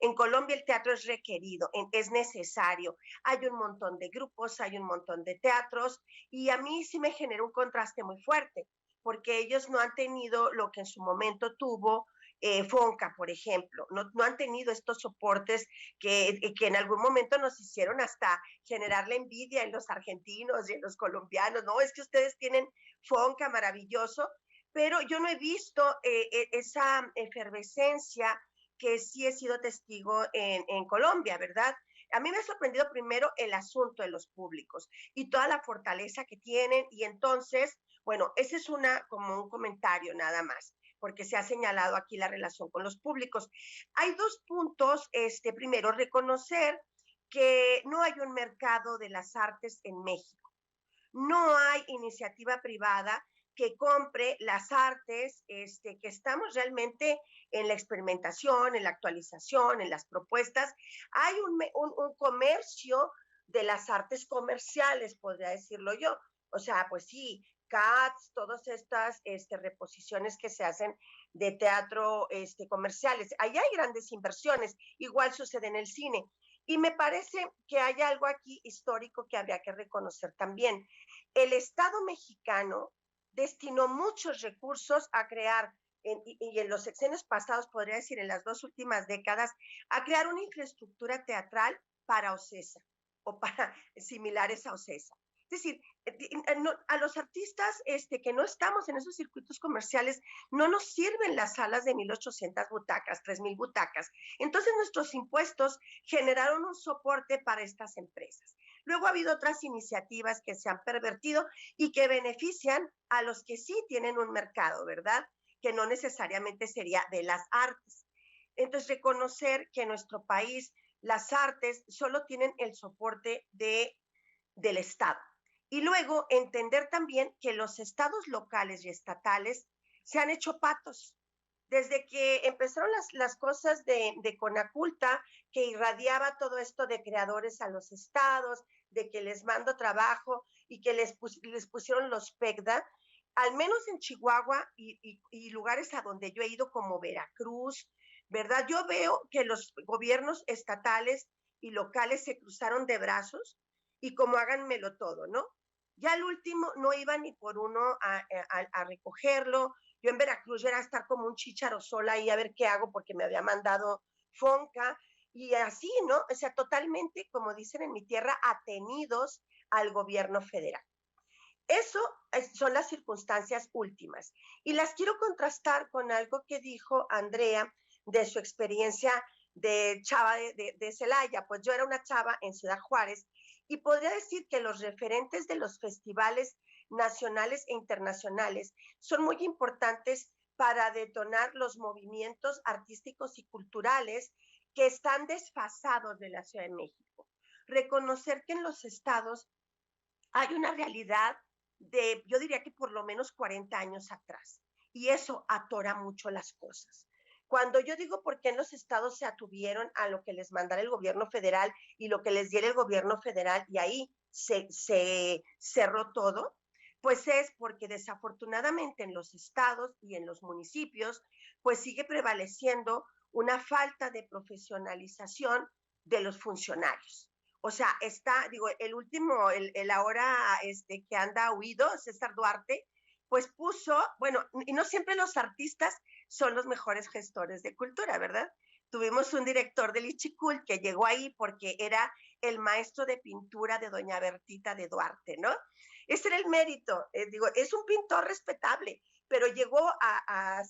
En Colombia el teatro es requerido, es necesario. Hay un montón de grupos, hay un montón de teatros y a mí sí me genera un contraste muy fuerte, porque ellos no han tenido lo que en su momento tuvo Fonca, por ejemplo. No han tenido estos soportes que en algún momento nos hicieron hasta generar la envidia en los argentinos y en los colombianos. No, es que ustedes tienen Fonca maravilloso, pero yo no he visto esa efervescencia que sí he sido testigo en Colombia, ¿verdad? A mí me ha sorprendido primero el asunto de los públicos y toda la fortaleza que tienen y entonces, bueno, ese es como un comentario nada más, porque se ha señalado aquí la relación con los públicos. Hay 2 puntos, primero, reconocer que no hay un mercado de las artes en México. No hay iniciativa privada que compre las artes, que estamos realmente en la experimentación, en la actualización, en las propuestas. Hay un comercio de las artes comerciales, podría decirlo yo. O sea, pues sí, CATS, todas estas reposiciones que se hacen de teatro comerciales. Ahí hay grandes inversiones, igual sucede en el cine. Y me parece que hay algo aquí histórico que habría que reconocer también. El Estado mexicano destinó muchos recursos a crear, y en los sexenios pasados, podría decir en las 2 últimas décadas, a crear una infraestructura teatral para OCESA o para similares a OCESA. Es decir, a los artistas que no estamos en esos circuitos comerciales no nos sirven las salas de 1,800 butacas, 3,000 butacas. Entonces nuestros impuestos generaron un soporte para estas empresas. Luego ha habido otras iniciativas que se han pervertido y que benefician a los que sí tienen un mercado, ¿verdad? Que no necesariamente sería de las artes. Entonces, reconocer que en nuestro país las artes solo tienen el soporte del Estado. Y luego entender también que los estados locales y estatales se han hecho patos. Desde que empezaron las cosas de Conaculta, que irradiaba todo esto de creadores a los estados, de que les mando trabajo y que les pusieron los PECDA, al menos en Chihuahua y lugares a donde yo he ido como Veracruz, ¿verdad? Yo veo que los gobiernos estatales y locales se cruzaron de brazos y como háganmelo todo, ¿no? Ya al último no iba ni por uno a recogerlo. Yo en Veracruz era estar como un chícharo sola ahí a ver qué hago porque me había mandado Fonca y así, ¿no? O sea, totalmente, como dicen en mi tierra, atenidos al gobierno federal. Eso son las circunstancias últimas. Y las quiero contrastar con algo que dijo Andrea de su experiencia de chava de Celaya. Pues yo era una chava en Ciudad Juárez y podría decir que los referentes de los festivales nacionales e internacionales son muy importantes para detonar los movimientos artísticos y culturales que están desfasados de la Ciudad de México. Reconocer que en los estados hay una realidad de, yo diría que por lo menos 40 años atrás, y eso atora mucho las cosas. Cuando yo digo por qué en los estados se atuvieron a lo que les mandara el gobierno federal y lo que les diera el gobierno federal, y ahí se cerró todo, pues es porque desafortunadamente en los estados y en los municipios, pues sigue prevaleciendo una falta de profesionalización de los funcionarios. O sea, está, digo, el último, el ahora que anda huido, César Duarte, pues puso, bueno, y no siempre los artistas son los mejores gestores de cultura, ¿verdad? Tuvimos un director del Ichicul que llegó ahí porque era el maestro de pintura de doña Bertita de Duarte, ¿no? Ese era el mérito, digo, es un pintor respetable, pero llegó a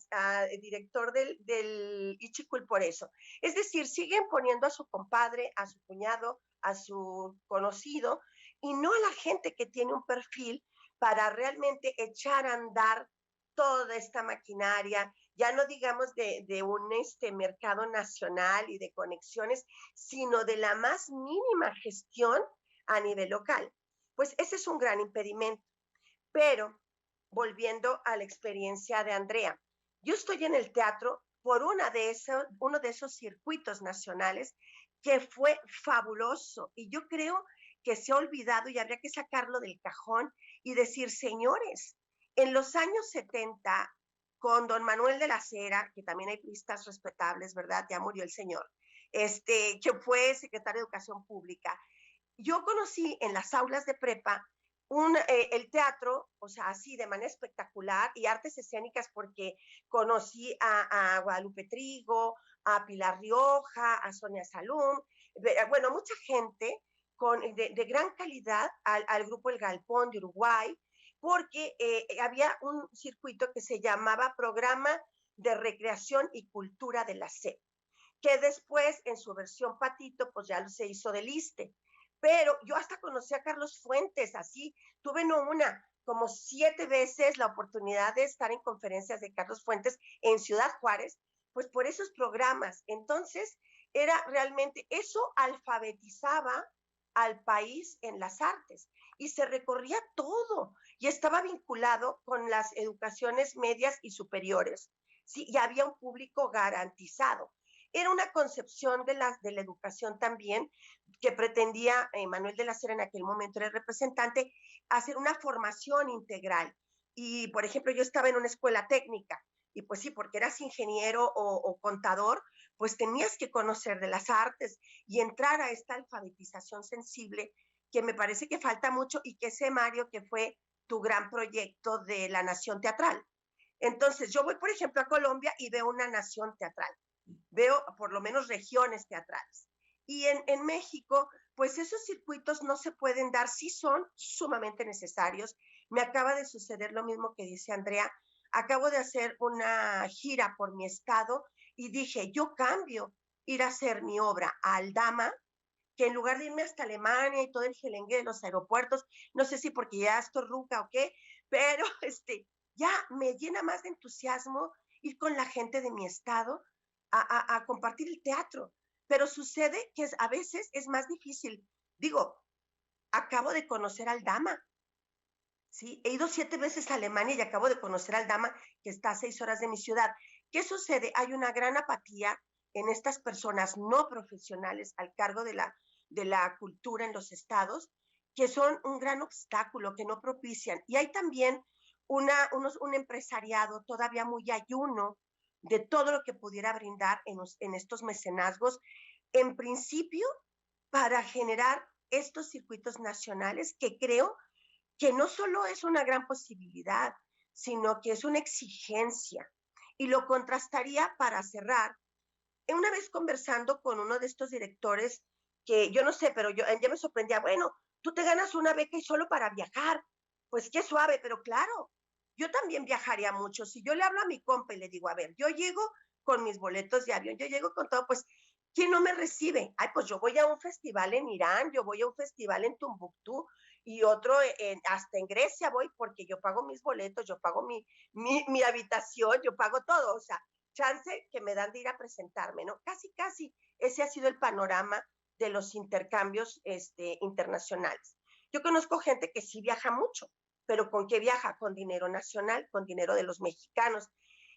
director del Ichicul por eso. Es decir, siguen poniendo a su compadre, a su cuñado, a su conocido, y no a la gente que tiene un perfil para realmente echar a andar toda esta maquinaria, ya no digamos de un mercado nacional y de conexiones, sino de la más mínima gestión a nivel local. Pues ese es un gran impedimento. Pero, volviendo a la experiencia de Andrea, yo estoy en el teatro por uno de esos circuitos nacionales que fue fabuloso, y yo creo que se ha olvidado y habría que sacarlo del cajón y decir, señores, en los años 70, con don Manuel de la Cera, que también hay pistas respetables, ¿verdad? Ya murió el señor, que fue secretario de Educación Pública. Yo conocí en las aulas de prepa el teatro, o sea, así de manera espectacular, y artes escénicas porque conocí a Guadalupe Trigo, a Pilar Rioja, a Sonia Salum, bueno, mucha gente de gran calidad al grupo El Galpón de Uruguay, porque había un circuito que se llamaba Programa de Recreación y Cultura de la SEP, que después en su versión patito pues ya se hizo del ISSSTE. Pero yo hasta conocí a Carlos Fuentes, así, tuve no una, como 7 veces la oportunidad de estar en conferencias de Carlos Fuentes en Ciudad Juárez, pues por esos programas. Entonces, era realmente, eso alfabetizaba al país en las artes y se recorría todo y estaba vinculado con las educaciones medias y superiores, ¿sí? Y había un público garantizado. Era una concepción de la educación también que pretendía Manuel de la Cera, en aquel momento era el representante, hacer una formación integral. Y, por ejemplo, yo estaba en una escuela técnica y pues sí, porque eras ingeniero o contador, pues tenías que conocer de las artes y entrar a esta alfabetización sensible que me parece que falta mucho y que sé, Mario, que fue tu gran proyecto de la Nación Teatral. Entonces, yo voy, por ejemplo, a Colombia y veo una nación teatral. Veo por lo menos regiones teatrales. Y en México, pues esos circuitos no se pueden dar, sí son sumamente necesarios. Me acaba de suceder lo mismo que dice Andrea. Acabo de hacer una gira por mi estado y dije, yo cambio ir a hacer mi obra a Aldama, que en lugar de irme hasta Alemania y todo el gelengue de los aeropuertos, no sé si porque ya estoy ruca o qué, pero ya me llena más de entusiasmo ir con la gente de mi estado a compartir el teatro. Pero sucede que a veces es más difícil. Digo, acabo de conocer a Aldama, ¿sí? He ido 7 veces a Alemania y acabo de conocer a Aldama, que está a 6 horas de mi ciudad. ¿Qué sucede? Hay una gran apatía en estas personas no profesionales al cargo de la cultura en los estados, que son un gran obstáculo, que no propician. Y hay también un empresariado todavía muy ayuno de todo lo que pudiera brindar en estos mecenazgos, en principio para generar estos circuitos nacionales que creo que no solo es una gran posibilidad, sino que es una exigencia. Y lo contrastaría para cerrar. Una vez conversando con uno de estos directores, que yo no sé, pero ya me sorprendía, bueno, tú te ganas una beca y solo para viajar, pues qué suave, pero claro, yo también viajaría mucho. Si yo le hablo a mi compa y le digo, a ver, yo llego con mis boletos de avión, yo llego con todo, pues, ¿quién no me recibe? Ay, pues yo voy a un festival en Irán, yo voy a un festival en Tumbuctú y otro hasta en Grecia voy porque yo pago mis boletos, yo pago mi habitación, yo pago todo, o sea, chance que me dan de ir a presentarme, ¿no? Casi, ese ha sido el panorama de los intercambios internacionales. Yo conozco gente que sí viaja mucho, pero ¿con qué viaja? Con dinero nacional, con dinero de los mexicanos.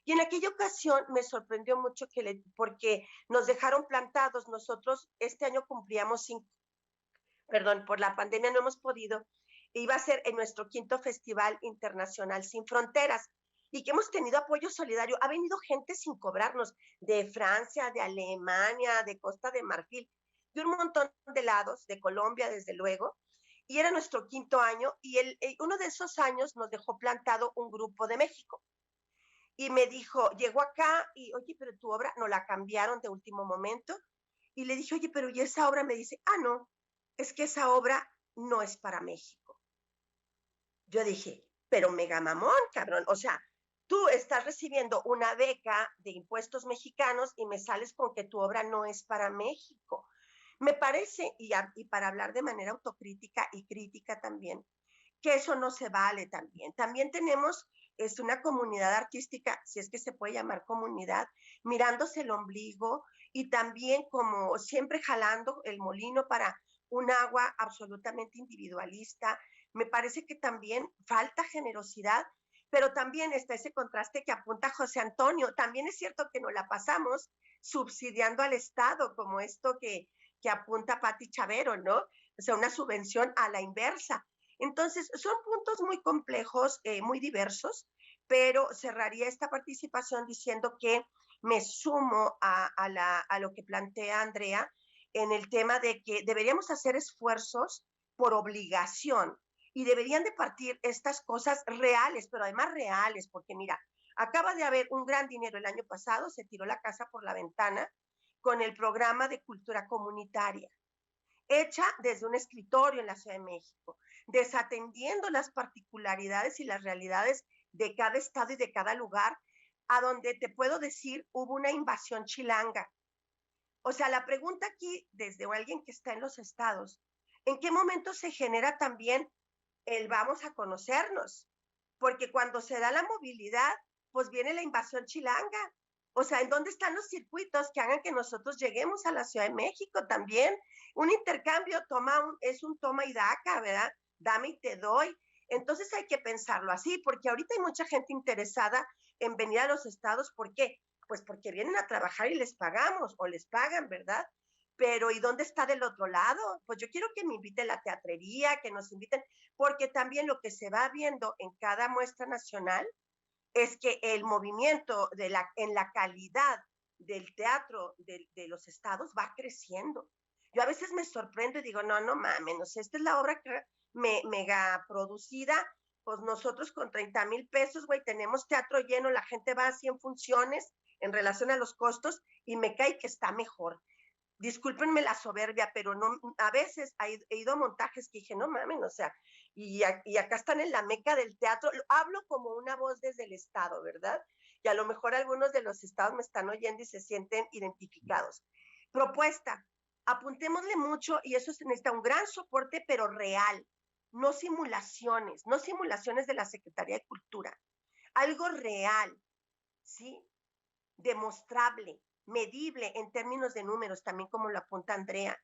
Y en aquella ocasión me sorprendió mucho porque nos dejaron plantados. Nosotros este año cumplíamos por la pandemia no hemos podido. Iba a ser en nuestro 5º Festival Internacional Sin Fronteras y que hemos tenido apoyo solidario. Ha venido gente sin cobrarnos de Francia, de Alemania, de Costa de Marfil, de un montón de lados, de Colombia, desde luego. Y era nuestro 5º año y uno de esos años nos dejó plantado un grupo de México. Y me dijo, llegó acá y, oye, pero tu obra no la cambiaron de último momento. Y le dije, oye, pero ¿y esa obra? Me dice, no, es que esa obra no es para México. Yo dije, pero mega mamón, cabrón. O sea, tú estás recibiendo una beca de impuestos mexicanos y me sales con que tu obra no es para México. Me parece, y para hablar de manera autocrítica y crítica también, que eso no se vale también. También tenemos una comunidad artística, si es que se puede llamar comunidad, mirándose el ombligo y también como siempre jalando el molino para un agua absolutamente individualista. Me parece que también falta generosidad, pero también está ese contraste que apunta José Antonio. También es cierto que nos la pasamos subsidiando al Estado, como esto que apunta Pati Chavero, ¿no? O sea, una subvención a la inversa. Entonces, son puntos muy complejos, muy diversos, pero cerraría esta participación diciendo que me sumo a lo que plantea Andrea en el tema de que deberíamos hacer esfuerzos por obligación y deberían de partir estas cosas reales, pero además reales, porque mira, acaba de haber un gran dinero el año pasado, se tiró la casa por la ventana con el programa de cultura comunitaria, hecha desde un escritorio en la Ciudad de México, desatendiendo las particularidades y las realidades de cada estado y de cada lugar, a donde te puedo decir hubo una invasión chilanga. O sea, la pregunta aquí, desde alguien que está en los estados, ¿en qué momento se genera también el vamos a conocernos? Porque cuando se da la movilidad, pues viene la invasión chilanga. O sea, ¿en dónde están los circuitos que hagan que nosotros lleguemos a la Ciudad de México también? Un intercambio es un toma y daca, ¿verdad? Dame y te doy. Entonces hay que pensarlo así, porque ahorita hay mucha gente interesada en venir a los estados. ¿Por qué? Pues porque vienen a trabajar y les pagamos, o les pagan, ¿verdad? Pero ¿y dónde está del otro lado? Pues yo quiero que me inviten a la teatrería, que nos inviten, porque también lo que se va viendo en cada muestra nacional es que el movimiento en la calidad del teatro de los estados va creciendo. Yo a veces me sorprendo y digo, no mames, no sé, esta es la obra mega producida, pues nosotros con 30,000 pesos, güey, tenemos teatro lleno, la gente va a 100 funciones en relación a los costos y me cae que está mejor. Discúlpenme la soberbia, pero no, a veces he ido a montajes que dije, no mames, o sea, y acá están en la meca del teatro. Hablo como una voz desde el Estado, ¿verdad? Y a lo mejor algunos de los estados me están oyendo y se sienten identificados. Propuesta, apuntémosle mucho y eso se necesita un gran soporte, pero real, no simulaciones de la Secretaría de Cultura, algo real, ¿sí? Demostrable, medible en términos de números, también como lo apunta Andrea,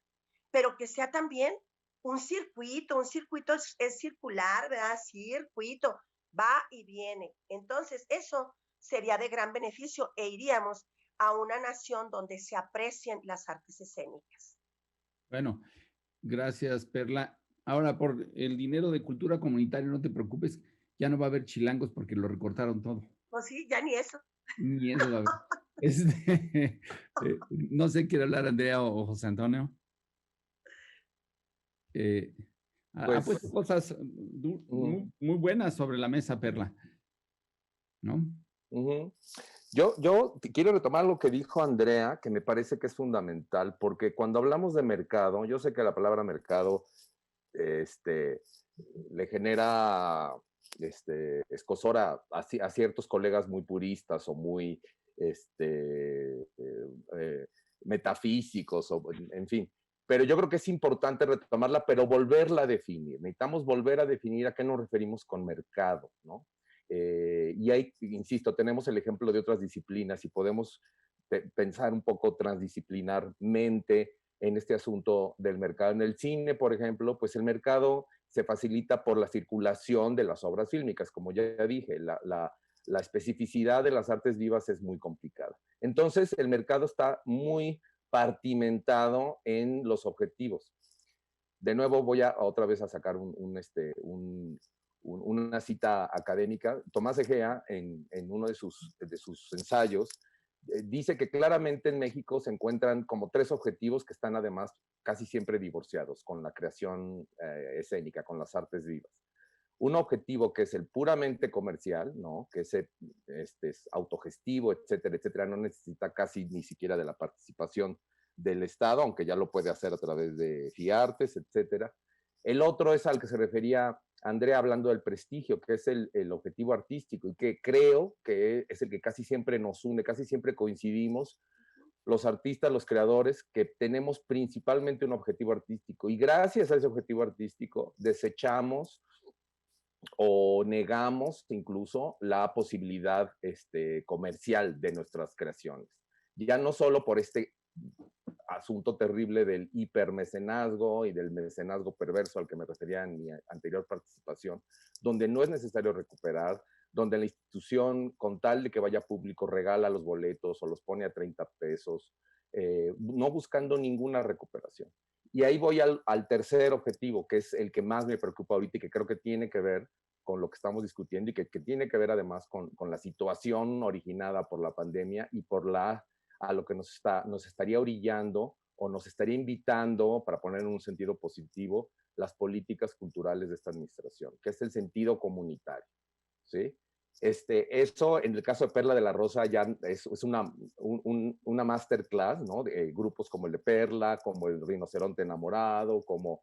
pero que sea también un circuito es circular, ¿verdad? Circuito, va y viene. Entonces, eso sería de gran beneficio e iríamos a una nación donde se aprecien las artes escénicas. Bueno, gracias, Perla. Ahora, por el dinero de cultura comunitaria, no te preocupes, ya no va a haber chilangos porque lo recortaron todo. Pues sí, ya ni eso. Ni eso va a haber. No sé, ¿quiere hablar Andrea o José Antonio? Ha puesto cosas muy buenas sobre la mesa, Perla, ¿no? Yo quiero retomar lo que dijo Andrea, que me parece que es fundamental, porque cuando hablamos de mercado, yo sé que la palabra mercado le genera escozor a ciertos colegas muy puristas o muy metafísicos, o, en fin. Pero yo creo que es importante retomarla, pero volverla a definir. Necesitamos volver a definir a qué nos referimos con mercado, ¿no? Y ahí, insisto, tenemos el ejemplo de otras disciplinas y podemos pensar un poco transdisciplinarmente en este asunto del mercado. En el cine, por ejemplo, pues el mercado se facilita por la circulación de las obras fílmicas. Como ya dije, la especificidad de las artes vivas es muy complicada. Entonces, el mercado está muy partimentado en los objetivos. De nuevo voy a otra vez a sacar una cita académica. Tomás Egea, en uno de sus ensayos, dice que claramente en México se encuentran como 3 objetivos que están además casi siempre divorciados con la creación escénica, con las artes vivas. Un objetivo que es el puramente comercial, ¿no? Que es autogestivo, etcétera, etcétera, no necesita casi ni siquiera de la participación del Estado, aunque ya lo puede hacer a través de FIARTES, etcétera. El otro es al que se refería Andrea hablando del prestigio, que es el objetivo artístico, y que creo que es el que casi siempre nos une, casi siempre coincidimos los artistas, los creadores, que tenemos principalmente un objetivo artístico, y gracias a ese objetivo artístico desechamos o negamos incluso la posibilidad comercial de nuestras creaciones. Ya no solo por este asunto terrible del hipermecenazgo y del mecenazgo perverso al que me refería en mi anterior participación, donde no es necesario recuperar, donde la institución, con tal de que vaya público, regala los boletos o los pone a 30 pesos, no buscando ninguna recuperación. Y ahí voy al tercer objetivo, que es el que más me preocupa ahorita y que creo que tiene que ver con lo que estamos discutiendo y que tiene que ver además con la situación originada por la pandemia y por a lo que nos estaría orillando o nos estaría invitando, para poner en un sentido positivo, las políticas culturales de esta administración, que es el sentido comunitario, ¿sí? Eso, en el caso de Perla de la Rosa, ya es una masterclass, ¿no? De grupos como el de Perla, como el Rinoceronte Enamorado, como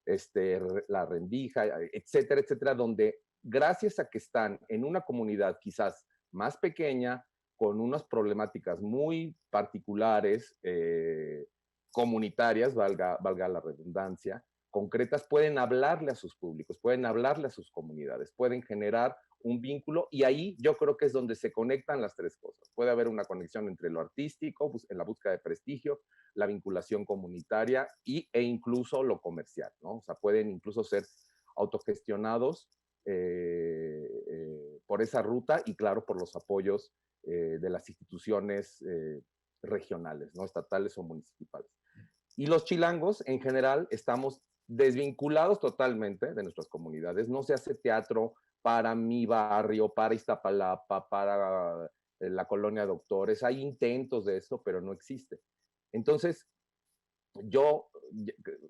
la Rendija, etcétera, etcétera, donde gracias a que están en una comunidad quizás más pequeña, con unas problemáticas muy particulares, comunitarias, valga la redundancia, concretas, pueden hablarle a sus públicos, pueden hablarle a sus comunidades, pueden generar un vínculo, y ahí yo creo que es donde se conectan las 3 cosas. Puede haber una conexión entre lo artístico, en la búsqueda de prestigio, la vinculación comunitaria e incluso lo comercial, ¿no? O sea, pueden incluso ser autogestionados por esa ruta y, claro, por los apoyos de las instituciones regionales, ¿no? Estatales o municipales. Y los chilangos, en general, estamos desvinculados totalmente de nuestras comunidades. No se hace teatro para mi barrio, para Iztapalapa, para la colonia Doctores. Hay intentos de eso, pero no existe. Entonces, yo,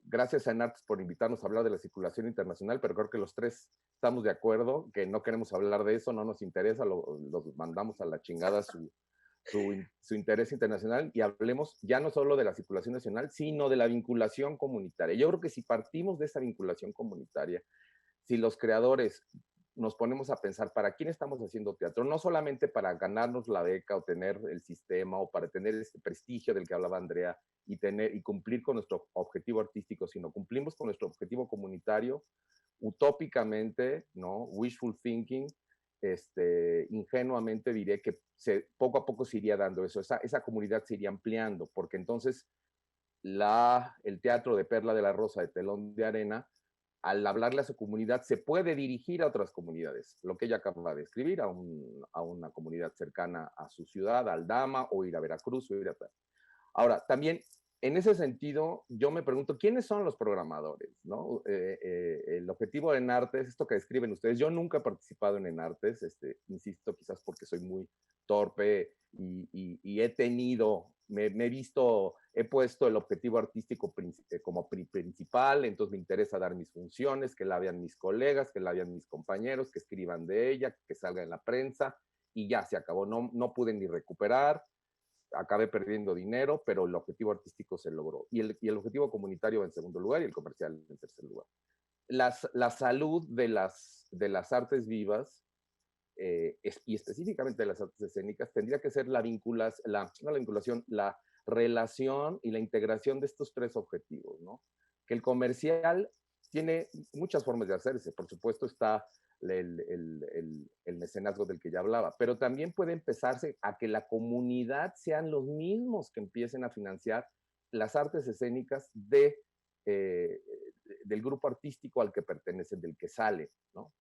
gracias a Enartes por invitarnos a hablar de la circulación internacional, pero creo que los 3 estamos de acuerdo, que no queremos hablar de eso, no nos interesa, los mandamos a la chingada su interés internacional, y hablemos ya no solo de la circulación nacional, sino de la vinculación comunitaria. Yo creo que si partimos de esa vinculación comunitaria, si los creadores nos ponemos a pensar para quién estamos haciendo teatro, no solamente para ganarnos la beca o tener el sistema o para tener este prestigio del que hablaba Andrea y cumplir con nuestro objetivo artístico, sino cumplimos con nuestro objetivo comunitario, utópicamente, ¿no? Wishful thinking, ingenuamente diré que poco a poco se iría dando eso, esa comunidad se iría ampliando, porque entonces el teatro de Perla de la Rosa, de Telón de Arena, al hablarle a su comunidad, se puede dirigir a otras comunidades, lo que ella acaba de escribir, a una comunidad cercana a su ciudad, a Aldama, o ir a Veracruz, o ir a... Ahora, también, en ese sentido, yo me pregunto, ¿quiénes son los programadores? ¿No? El objetivo de Enartes, esto que describen ustedes, yo nunca he participado en Enartes, insisto, quizás porque soy muy torpe y he puesto el objetivo artístico como principal, entonces me interesa dar mis funciones, que la vean mis colegas, que la vean mis compañeros, que escriban de ella, que salga en la prensa, y ya se acabó, no pude ni recuperar, acabé perdiendo dinero, pero el objetivo artístico se logró, y el objetivo comunitario en segundo lugar, y el comercial en tercer lugar. La salud de las artes vivas y específicamente de las artes escénicas, tendría que ser la vinculación, no la vinculación, la relación y la integración de estos tres objetivos, ¿no? Que el comercial tiene muchas formas de hacerse. Por supuesto está el mecenazgo del que ya hablaba, pero también puede empezarse a que la comunidad sean los mismos que empiecen a financiar las artes escénicas del grupo artístico al que pertenecen, del que sale, ¿no?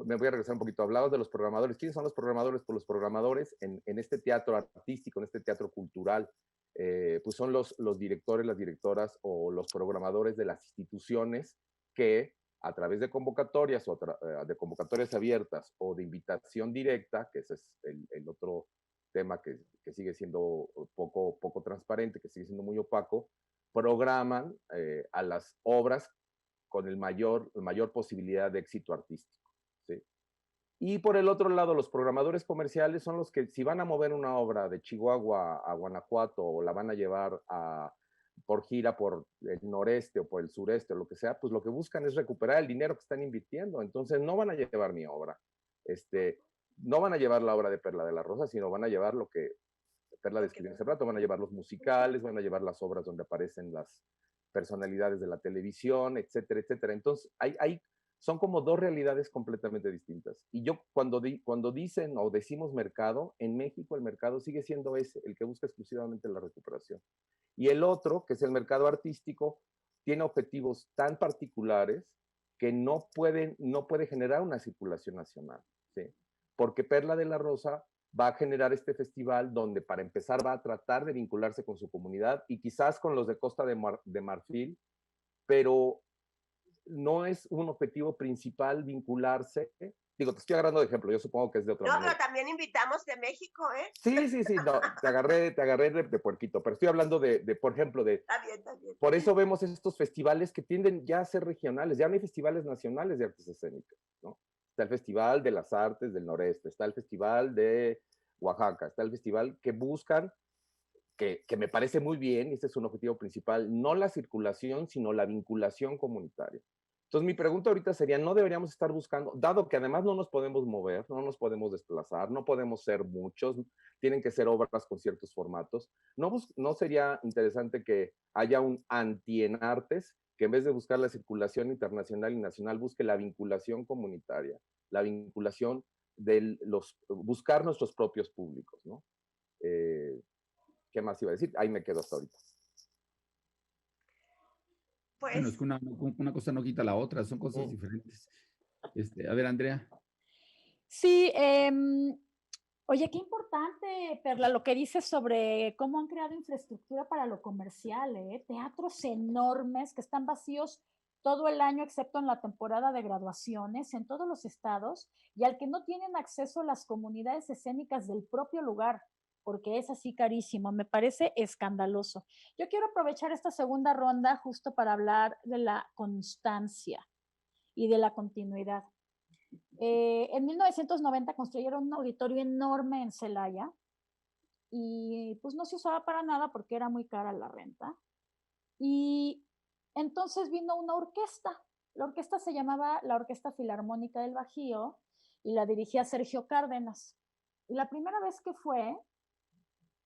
Me voy a regresar un poquito. Hablabas de los programadores. ¿Quiénes son los programadores? Pues los programadores en este teatro artístico, en este teatro cultural, pues son los directores, las directoras o los programadores de las instituciones que a través de convocatorias o de convocatorias abiertas o de invitación directa, que ese es el otro tema que sigue siendo poco transparente, que sigue siendo muy opaco, programan a las obras con mayor posibilidad de éxito artístico. ¿Sí? Y por el otro lado, los programadores comerciales son los que, si van a mover una obra de Chihuahua a Guanajuato o la van a llevar por gira por el noreste o por el sureste o lo que sea, pues lo que buscan es recuperar el dinero que están invirtiendo. Entonces no van a llevar mi obra. No van a llevar la obra de Perla de la Rosa, sino van a llevar lo que Perla describió hace rato, van a llevar los musicales, van a llevar las obras donde aparecen las personalidades de la televisión, etcétera, etcétera. Entonces, son como dos realidades completamente distintas. Y yo cuando dicen o decimos mercado, en México el mercado sigue siendo ese, el que busca exclusivamente la recuperación. Y el otro, que es el mercado artístico, tiene objetivos tan particulares que no puede generar una circulación nacional, ¿sí? Porque Perla de la Rosa va a generar este festival donde para empezar va a tratar de vincularse con su comunidad y quizás con los de Costa de Marfil, pero no es un objetivo principal vincularse. Digo, te estoy agarrando de ejemplo, yo supongo que es de otra manera. No, pero también invitamos de México, ¿eh? Sí, no, te agarré de puerquito, pero estoy hablando por ejemplo, Está bien. Por eso vemos estos festivales que tienden ya a ser regionales, ya no hay festivales nacionales de artes escénicas, ¿no? Está el Festival de las Artes del Noreste, está el Festival de Oaxaca, está el festival que buscan, que me parece muy bien, y este es un objetivo principal, no la circulación, sino la vinculación comunitaria. Entonces mi pregunta ahorita sería, ¿no deberíamos estar buscando, dado que además no nos podemos mover, no nos podemos desplazar, no podemos ser muchos, tienen que ser obras con ciertos formatos, ¿no sería interesante que haya un anti-en-artes que en vez de buscar la circulación internacional y nacional, busque la vinculación comunitaria, la vinculación buscar nuestros propios públicos, ¿no? ¿Qué más iba a decir? Ahí me quedo hasta ahorita. Pues, bueno, es que una cosa no quita la otra, son cosas diferentes. A ver, Andrea. Sí, oye, qué importante, Perla, lo que dices sobre cómo han creado infraestructura para lo comercial, teatros enormes que están vacíos todo el año, excepto en la temporada de graduaciones, en todos los estados, y al que no tienen acceso las comunidades escénicas del propio lugar, porque es así carísimo, me parece escandaloso. Yo quiero aprovechar esta segunda ronda justo para hablar de la constancia y de la continuidad. En 1990 construyeron un auditorio enorme en Celaya y pues no se usaba para nada porque era muy cara la renta. Y entonces vino una orquesta. La orquesta se llamaba la Orquesta Filarmónica del Bajío y la dirigía Sergio Cárdenas. Y la primera vez que fue,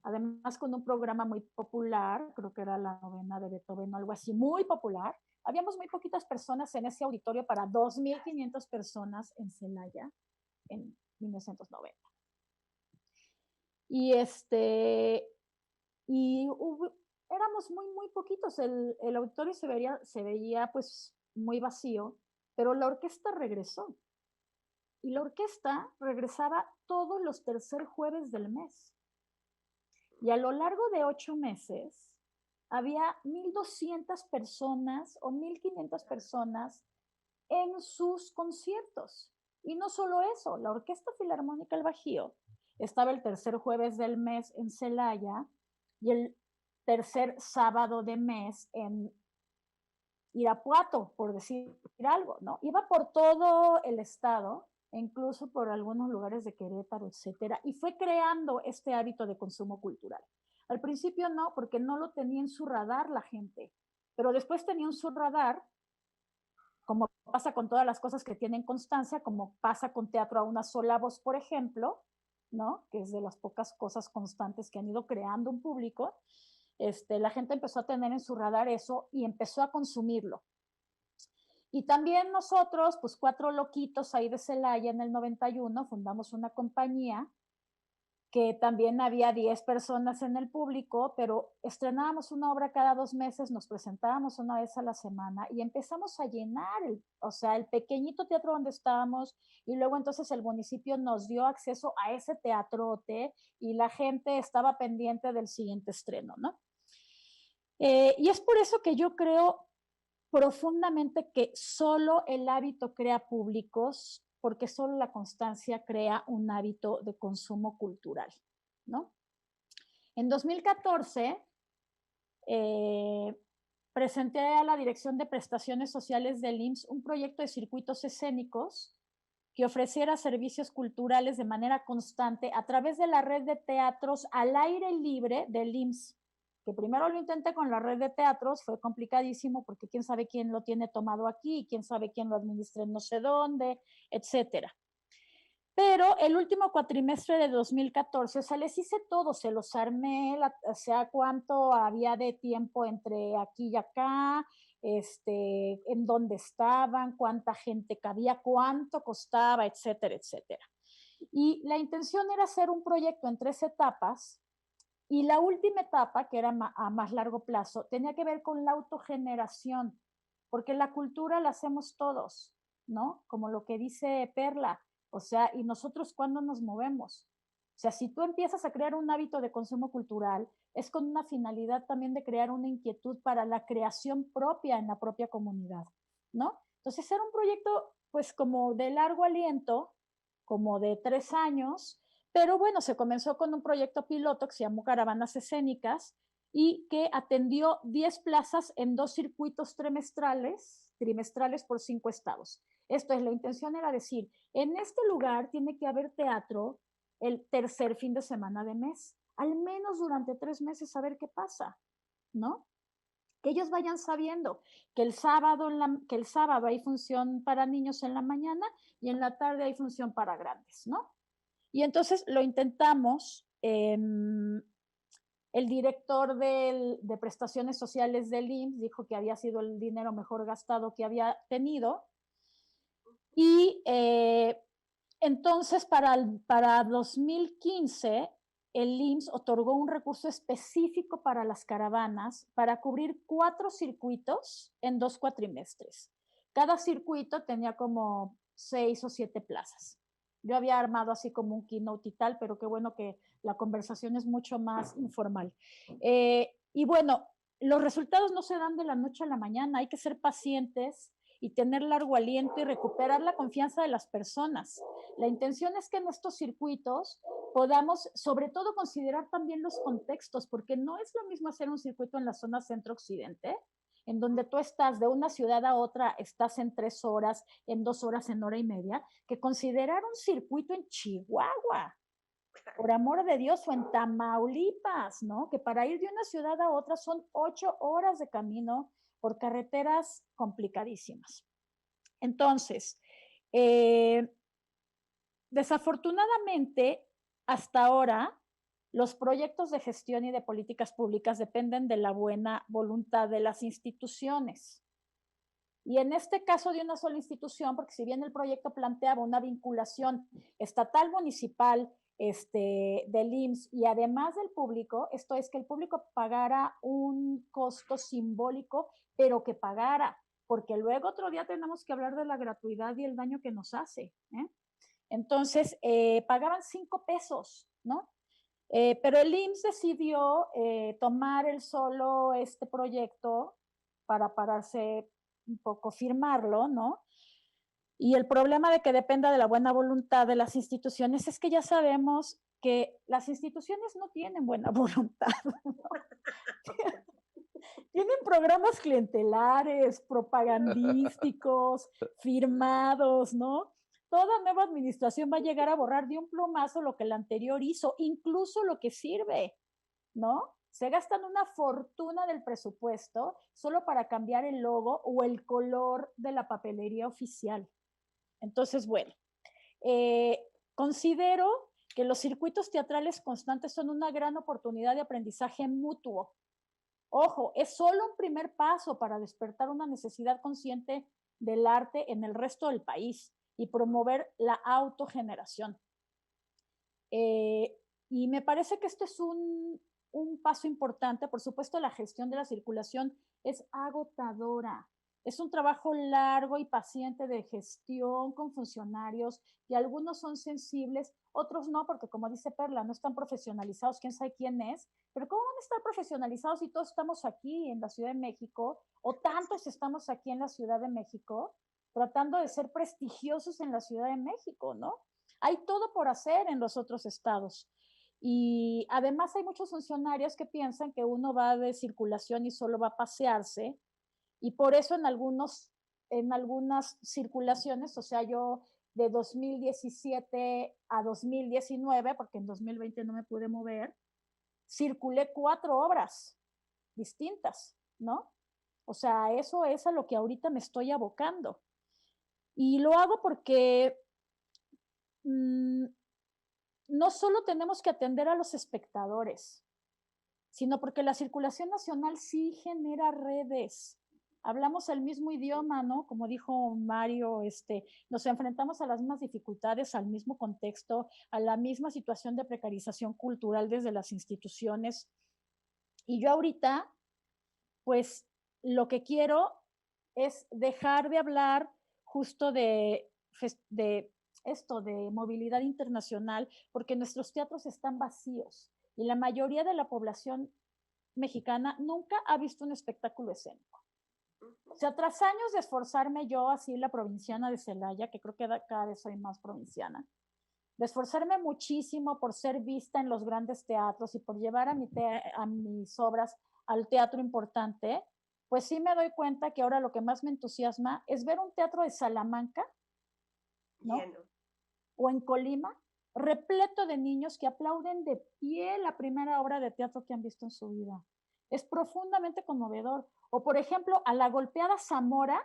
además con un programa muy popular, creo que era la novena de Beethoven o algo así, muy popular, habíamos muy poquitas personas en ese auditorio para 2,500 personas en Celaya en 1990. Y éramos muy poquitos, el auditorio se veía pues muy vacío, pero la orquesta regresó. Y la orquesta regresaba todos los tercer jueves del mes. Y a lo largo de 8 meses, había 1,200 personas o 1,500 personas en sus conciertos. Y no solo eso, la Orquesta Filarmónica del Bajío estaba el tercer jueves del mes en Celaya y el tercer sábado de mes en Irapuato, por decir algo, ¿no? Iba por todo el estado, incluso por algunos lugares de Querétaro, etcétera, y fue creando este hábito de consumo cultural. Al principio no, porque no lo tenía en su radar la gente, pero después tenía en su radar como pasa con todas las cosas que tienen constancia, como pasa con teatro a una sola voz, por ejemplo, ¿no? Que es de las pocas cosas constantes que han ido creando un público. La gente empezó a tener en su radar eso y empezó a consumirlo. Y también nosotros, pues 4 loquitos ahí de Celaya en el 91, fundamos una compañía que también había 10 personas en el público, pero estrenábamos una obra cada 2 meses, nos presentábamos una vez a la semana y empezamos a llenar el pequeñito teatro donde estábamos, y luego entonces el municipio nos dio acceso a ese teatrote y la gente estaba pendiente del siguiente estreno, ¿no? Y es por eso que yo creo profundamente que solo el hábito crea públicos, porque solo la constancia crea un hábito de consumo cultural, ¿no? En 2014, presenté a la Dirección de Prestaciones Sociales del IMSS un proyecto de circuitos escénicos que ofreciera servicios culturales de manera constante a través de la red de teatros al aire libre del IMSS, que primero lo intenté con la red de teatros, fue complicadísimo porque quién sabe quién lo tiene tomado aquí, quién sabe quién lo administra en no sé dónde, etcétera. Pero el último cuatrimestre de 2014, o sea, les hice todo, se los armé, o sea, cuánto había de tiempo entre aquí y acá, en dónde estaban, cuánta gente cabía, cuánto costaba, etcétera, etcétera. Y la intención era hacer un proyecto en 3 etapas, y la última etapa, que era a más largo plazo, tenía que ver con la autogeneración, porque la cultura la hacemos todos, ¿no? Como lo que dice Perla, o sea, ¿y nosotros cuándo nos movemos? O sea, si tú empiezas a crear un hábito de consumo cultural, es con una finalidad también de crear una inquietud para la creación propia en la propia comunidad, ¿no? Entonces era un proyecto, pues, como de largo aliento, como de 3 años, pero bueno, se comenzó con un proyecto piloto que se llamó Caravanas Escénicas y que atendió 10 plazas en 2 circuitos trimestrales por 5 estados. Esto es, la intención era decir, en este lugar tiene que haber teatro el tercer fin de semana de mes, al menos durante 3 meses, a ver qué pasa, ¿no? Que ellos vayan sabiendo que el sábado hay función para niños en la mañana y en la tarde hay función para grandes, ¿no? Y entonces lo intentamos. El director de prestaciones sociales del IMSS dijo que había sido el dinero mejor gastado que había tenido. Y entonces para 2015 el IMSS otorgó un recurso específico para las caravanas para cubrir 4 circuitos en 2 cuatrimestres. Cada circuito tenía como 6 o 7 plazas. Yo había armado así como un keynote y tal, pero qué bueno que la conversación es mucho más informal. Y bueno, los resultados no se dan de la noche a la mañana, hay que ser pacientes y tener largo aliento y recuperar la confianza de las personas. La intención es que en estos circuitos podamos, sobre todo, considerar también los contextos, porque no es lo mismo hacer un circuito en la zona centro-occidente, en donde tú estás de una ciudad a otra, estás en 3 horas, en 2 horas, en hora y media, que considerar un circuito en Chihuahua, por amor de Dios, o en Tamaulipas, ¿no? Que para ir de una ciudad a otra son 8 horas de camino por carreteras complicadísimas. Entonces, desafortunadamente, hasta ahora, los proyectos de gestión y de políticas públicas dependen de la buena voluntad de las instituciones. Y en este caso de una sola institución, porque si bien el proyecto planteaba una vinculación estatal, municipal, del IMSS y además del público, esto es que el público pagara un costo simbólico, pero que pagara, porque luego otro día tenemos que hablar de la gratuidad y el daño que nos hace, ¿eh? Entonces, pagaban 5 pesos, ¿no? Pero el IMSS decidió tomar el solo este proyecto para pararse un poco, firmarlo, ¿no? Y el problema de que dependa de la buena voluntad de las instituciones es que ya sabemos que las instituciones no tienen buena voluntad, ¿no? Tienen programas clientelares, propagandísticos, firmados, ¿no? Toda nueva administración va a llegar a borrar de un plumazo lo que la anterior hizo, incluso lo que sirve, ¿no? Se gastan una fortuna del presupuesto solo para cambiar el logo o el color de la papelería oficial. Entonces, bueno, considero que los circuitos teatrales constantes son una gran oportunidad de aprendizaje mutuo. Ojo, es solo un primer paso para despertar una necesidad consciente del arte en el resto del país y promover la autogeneración. Y me parece que este es un paso importante. Por supuesto, la gestión de la circulación es agotadora. Es un trabajo largo y paciente de gestión con funcionarios, y algunos son sensibles, otros no, porque como dice Perla, no están profesionalizados, quién sabe quién es, pero ¿cómo van a estar profesionalizados si todos estamos aquí en la Ciudad de México, o tantos estamos aquí en la Ciudad de México, tratando de ser prestigiosos en la Ciudad de México, ¿no? Hay todo por hacer en los otros estados. Y además hay muchos funcionarios que piensan que uno va de circulación y solo va a pasearse, y por eso en algunas circulaciones, o sea, yo de 2017 a 2019, porque en 2020 no me pude mover, circulé 4 obras distintas, ¿no? O sea, eso es a lo que ahorita me estoy abocando. Y lo hago porque no solo tenemos que atender a los espectadores, sino porque la circulación nacional sí genera redes. Hablamos el mismo idioma, ¿no? Como dijo Mario, nos enfrentamos a las mismas dificultades, al mismo contexto, a la misma situación de precarización cultural desde las instituciones. Y yo ahorita, pues, lo que quiero es dejar de hablar justo de esto, de movilidad internacional, porque nuestros teatros están vacíos y la mayoría de la población mexicana nunca ha visto un espectáculo escénico. O sea, tras años de esforzarme yo, así la provinciana de Celaya, que creo que cada vez soy más provinciana, de esforzarme muchísimo por ser vista en los grandes teatros y por llevar a mis obras al teatro importante, pues sí me doy cuenta que ahora lo que más me entusiasma es ver un teatro de Salamanca, ¿no? Lleno. O en Colima, repleto de niños que aplauden de pie la primera obra de teatro que han visto en su vida. Es profundamente conmovedor. O, por ejemplo, a la golpeada Zamora,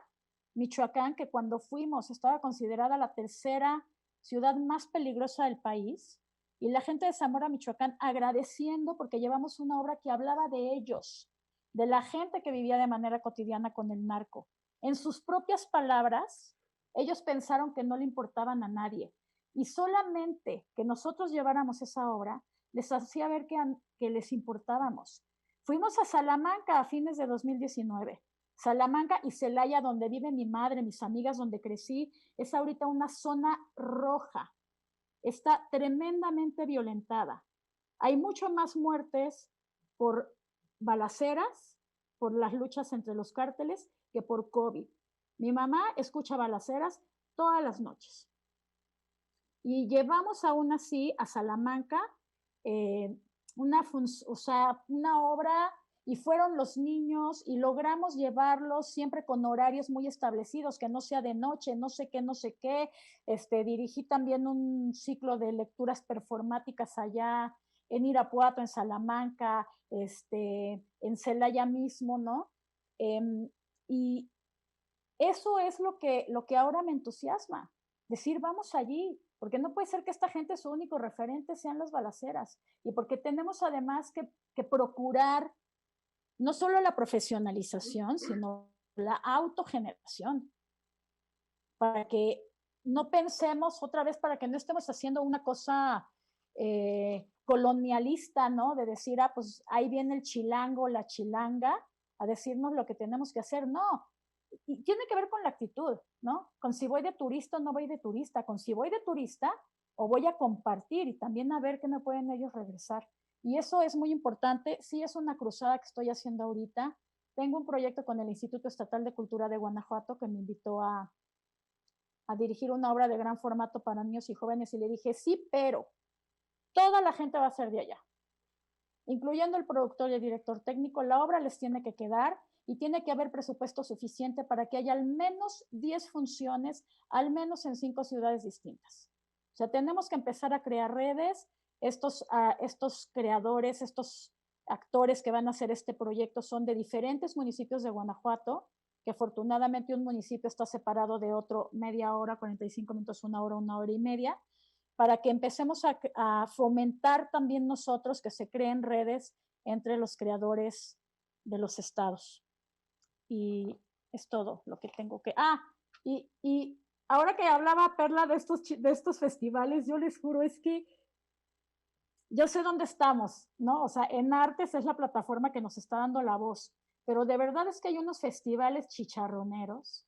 Michoacán, que cuando fuimos estaba considerada la tercera ciudad más peligrosa del país, y la gente de Zamora, Michoacán, agradeciendo porque llevamos una obra que hablaba de ellos, de la gente que vivía de manera cotidiana con el narco. En sus propias palabras, ellos pensaron que no le importaban a nadie, y solamente que nosotros lleváramos esa obra les hacía ver que les importábamos. Fuimos a Salamanca a fines de 2019. Salamanca y Celaya, donde vive mi madre, mis amigas, donde crecí, es ahorita una zona roja. Está tremendamente violentada. Hay mucho más muertes por balaceras, por las luchas entre los cárteles, que por COVID. Mi mamá escucha balaceras todas las noches. Y llevamos aún así a Salamanca una obra, y fueron los niños y logramos llevarlos siempre con horarios muy establecidos, que no sea de noche, no sé qué. Dirigí también un ciclo de lecturas performáticas allá en Irapuato, en Salamanca, en Celaya mismo, ¿no? Y eso es lo que ahora me entusiasma, decir, vamos allí, porque no puede ser que esta gente su único referente sean las balaceras, y porque tenemos además que procurar no solo la profesionalización, sino la autogeneración, para que no pensemos otra vez, para que no estemos haciendo una cosa colonialista, ¿no? De decir, pues ahí viene el chilango, la chilanga, a decirnos lo que tenemos que hacer. No, y tiene que ver con la actitud, ¿no? Con si voy de turista o no voy de turista, con si voy de turista o voy a compartir y también a ver qué me pueden ellos regresar. Y eso es muy importante. Sí, es una cruzada que estoy haciendo ahorita. Tengo un proyecto con el Instituto Estatal de Cultura de Guanajuato que me invitó a dirigir una obra de gran formato para niños y jóvenes, y le dije, sí, pero toda la gente va a ser de allá, incluyendo el productor y el director técnico. La obra les tiene que quedar y tiene que haber presupuesto suficiente para que haya al menos 10 funciones, al menos en 5 ciudades distintas. O sea, tenemos que empezar a crear redes. Estos creadores, estos actores que van a hacer este proyecto son de diferentes municipios de Guanajuato, que afortunadamente un municipio está separado de otro media hora, 45 minutos, una hora y media, para que empecemos a fomentar también nosotros que se creen redes entre los creadores de los estados. Y es todo lo que tengo que... y ahora que hablaba Perla de estos festivales, yo les juro, es que yo sé dónde estamos, ¿no? O sea, en Artes es la plataforma que nos está dando la voz, pero de verdad es que hay unos festivales chicharroneros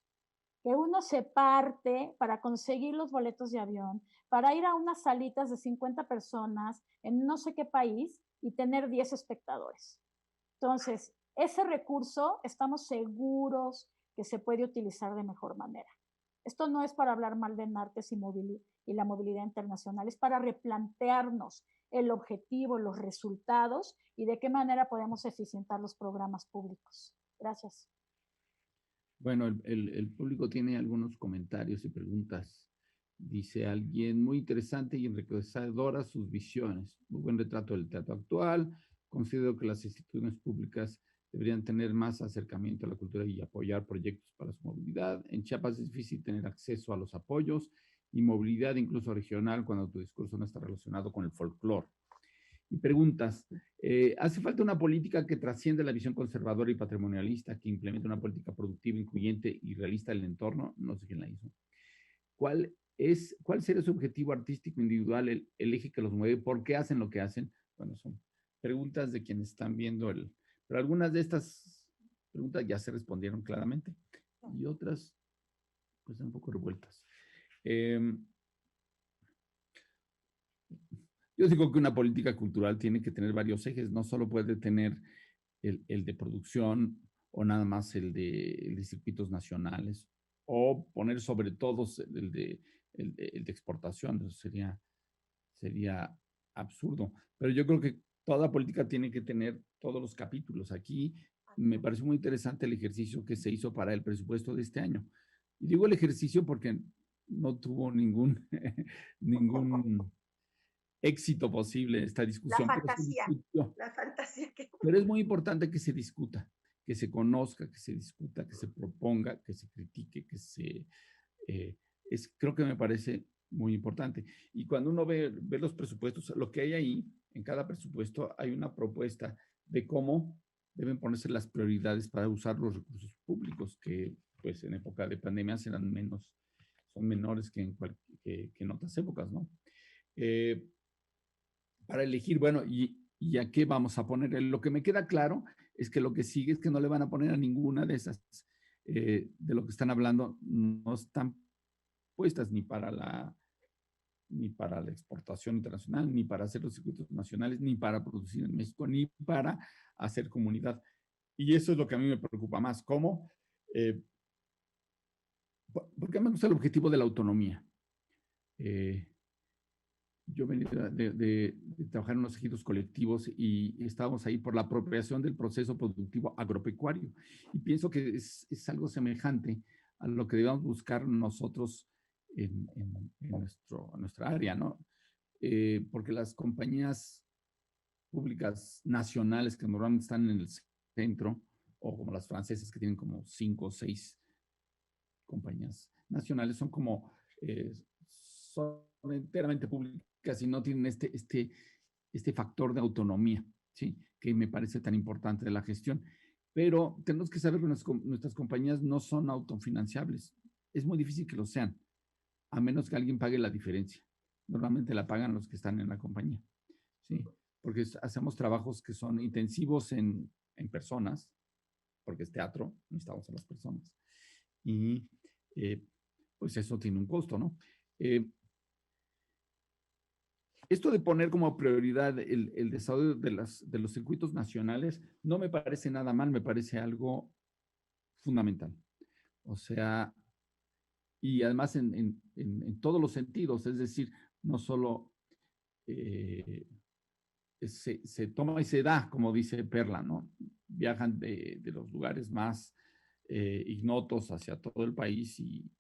que uno se parte para conseguir los boletos de avión, para ir a unas salitas de 50 personas en no sé qué país y tener 10 espectadores. Entonces, ese recurso estamos seguros que se puede utilizar de mejor manera. Esto no es para hablar mal de Nartes y la movilidad internacional, es para replantearnos el objetivo, los resultados y de qué manera podemos eficientar los programas públicos. Gracias. Bueno, el público tiene algunos comentarios y preguntas. Dice alguien, muy interesante y enriquecedora sus visiones. Muy buen retrato del teatro actual. Considero que las instituciones públicas deberían tener más acercamiento a la cultura y apoyar proyectos para su movilidad. En Chiapas es difícil tener acceso a los apoyos y movilidad incluso regional cuando tu discurso no está relacionado con el folclore. Y preguntas, ¿hace falta una política que trascienda la visión conservadora y patrimonialista, que implemente una política productiva, incluyente y realista del entorno? No sé quién la hizo. ¿Cuál sería su objetivo artístico individual, el eje que los mueve? ¿Por qué hacen lo que hacen? Bueno, son preguntas de quienes están viendo pero algunas de estas preguntas ya se respondieron claramente y otras pues un poco revueltas. Yo digo que una política cultural tiene que tener varios ejes, no solo puede tener el de producción o nada más el de circuitos nacionales, o poner sobre todos el de exportación. Eso sería absurdo. Pero yo creo que toda política tiene que tener todos los capítulos. Aquí me pareció muy interesante el ejercicio que se hizo para el presupuesto de este año. Y digo el ejercicio porque no tuvo ningún éxito posible esta discusión. La fantasía. Pero es muy importante que se discuta, que se conozca, que se discuta, que se proponga, que se critique, creo que me parece muy importante. Y cuando uno ve los presupuestos, lo que hay ahí, en cada presupuesto hay una propuesta de cómo deben ponerse las prioridades para usar los recursos públicos, que pues en época de pandemia son menores que en otras épocas, ¿no? Para elegir, bueno, ¿y a qué vamos a poner? Lo que me queda claro es que lo que sigue es que no le van a poner a ninguna de esas, de lo que están hablando, no están puestas ni para la exportación internacional, ni para hacer los circuitos nacionales, ni para producir en México, ni para hacer comunidad. Y eso es lo que a mí me preocupa más. ¿Cómo? Porque me gusta el objetivo de la autonomía. Yo venía de trabajar en unos ejidos colectivos y estábamos ahí por la apropiación del proceso productivo agropecuario. Y pienso que es algo semejante a lo que debemos buscar nosotros en nuestra área, ¿no? Porque las compañías públicas nacionales que normalmente están en el centro, o como las francesas que tienen como 5 o 6 compañías nacionales, son enteramente públicas y no tienen este factor de autonomía, ¿sí? Que me parece tan importante de la gestión. Pero tenemos que saber que nuestras compañías no son autofinanciables. Es muy difícil que lo sean, a menos que alguien pague la diferencia. Normalmente la pagan los que están en la compañía, ¿sí? Porque hacemos trabajos que son intensivos en personas, porque es teatro, necesitamos a las personas. Y pues eso tiene un costo, ¿no? Esto de poner como prioridad el desarrollo de los circuitos nacionales no me parece nada mal, me parece algo fundamental. O sea, y además en todos los sentidos, es decir, no solo se toma y se da, como dice Perla, ¿no? Viajan de los lugares más ignotos hacia todo el país y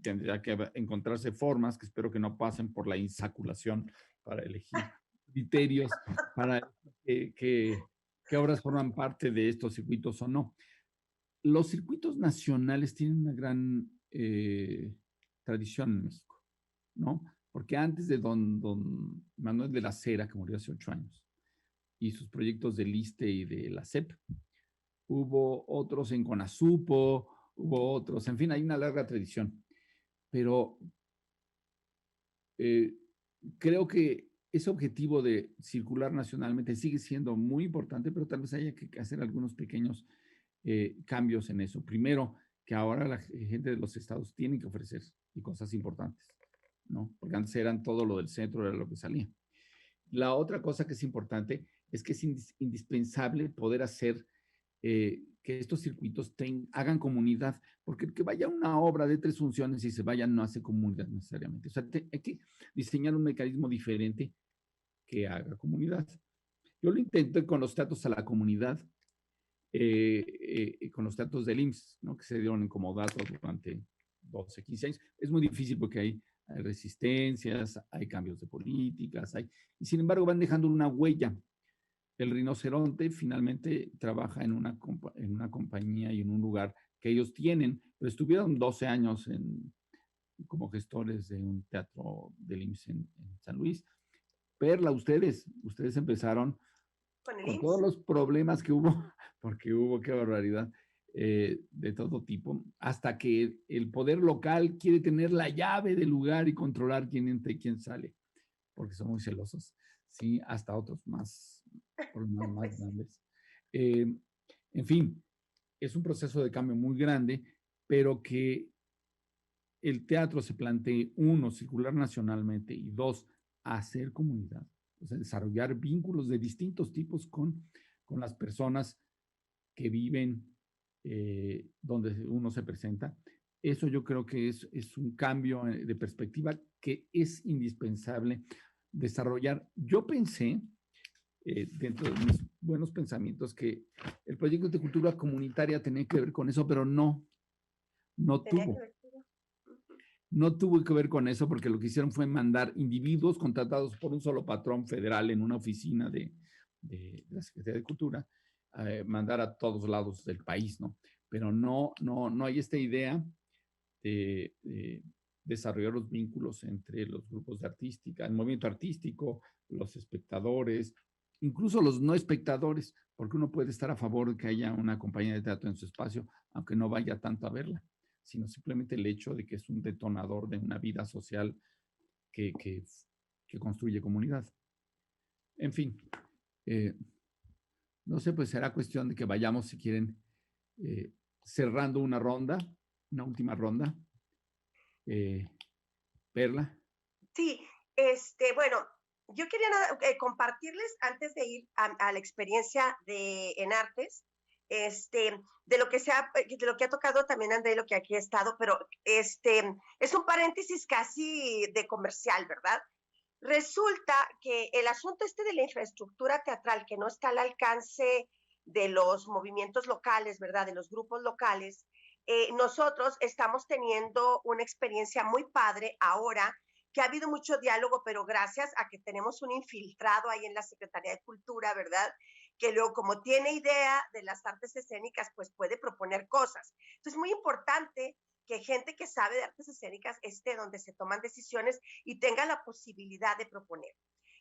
tendría que encontrarse formas que espero que no pasen por la insaculación para elegir criterios para qué obras forman parte de estos circuitos o no. Los circuitos nacionales tienen una gran tradición en México, ¿no? Porque antes de don Manuel de la Cera, que murió hace 8 años, y sus proyectos del ISSSTE y de la SEP, hubo otros en CONASUPO, hubo otros, en fin, hay una larga tradición. Pero creo que ese objetivo de circular nacionalmente sigue siendo muy importante, pero tal vez haya que hacer algunos pequeños cambios en eso. Primero, que ahora la gente de los estados tiene que ofrecer y cosas importantes, ¿no? Porque antes eran todo lo del centro, era lo que salía. La otra cosa que es importante es que es indispensable poder hacer que estos circuitos hagan comunidad, porque el que vaya a una obra de 3 funciones y se vaya no hace comunidad necesariamente. O sea, hay que diseñar un mecanismo diferente que haga comunidad. Yo lo intenté con los teatros a la comunidad, con los teatros del IMSS, ¿no? Que se dieron en comodato durante 12, 15 años. Es muy difícil porque hay resistencias, hay cambios de políticas, y sin embargo van dejando una huella. El Rinoceronte finalmente trabaja en una compañía y en un lugar que ellos tienen, pero estuvieron 12 años como gestores de un teatro del IMSS en San Luis. Perla, ustedes empezaron con todos los problemas que hubo, porque hubo, qué barbaridad, de todo tipo, hasta que el poder local quiere tener la llave del lugar y controlar quién entra y quién sale, porque son muy celosos, sí, hasta otros más grandes. En fin, es un proceso de cambio muy grande, pero que el teatro se plantee, 1, circular nacionalmente, y 2, hacer comunidad, o sea, desarrollar vínculos de distintos tipos con las personas que viven donde uno se presenta. Eso yo creo que es un cambio de perspectiva que es indispensable desarrollar. Yo pensé, dentro de mis buenos pensamientos, que el proyecto de cultura comunitaria tenía que ver con eso, pero no tuvo que ver con eso, porque lo que hicieron fue mandar individuos contratados por un solo patrón federal en una oficina de la Secretaría de Cultura, mandar a todos lados del país, ¿no? Pero no hay esta idea de desarrollar los vínculos entre los grupos de artística, el movimiento artístico, los espectadores, incluso los no espectadores, porque uno puede estar a favor de que haya una compañía de teatro en su espacio, aunque no vaya tanto a verla, sino simplemente el hecho de que es un detonador de una vida social que construye comunidad. En fin, no sé, pues será cuestión de que vayamos, si quieren, cerrando una última ronda. Perla. Sí, bueno, yo quería compartirles antes de ir a la experiencia en artes, de lo que ha tocado también André, lo que aquí ha estado, pero es un paréntesis casi de comercial, ¿verdad? Resulta que el asunto de la infraestructura teatral que no está al alcance de los movimientos locales, ¿verdad? De los grupos locales, nosotros estamos teniendo una experiencia muy padre ahora, que ha habido mucho diálogo, pero gracias a que tenemos un infiltrado ahí en la Secretaría de Cultura, ¿verdad? Que luego, como tiene idea de las artes escénicas, pues puede proponer cosas. Entonces, es muy importante que gente que sabe de artes escénicas esté donde se toman decisiones y tenga la posibilidad de proponer.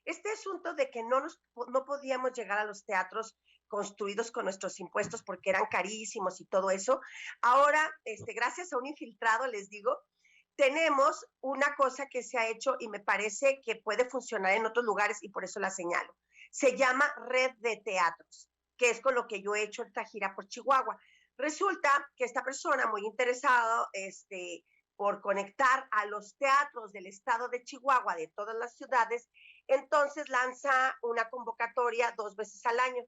Este asunto de que no podíamos llegar a los teatros construidos con nuestros impuestos porque eran carísimos y todo eso, ahora, gracias a un infiltrado, les digo, tenemos una cosa que se ha hecho y me parece que puede funcionar en otros lugares y por eso la señalo. Se llama Red de Teatros, que es con lo que yo he hecho esta gira por Chihuahua. Resulta que esta persona muy interesada por conectar a los teatros del estado de Chihuahua, de todas las ciudades, entonces lanza una convocatoria 2 veces al año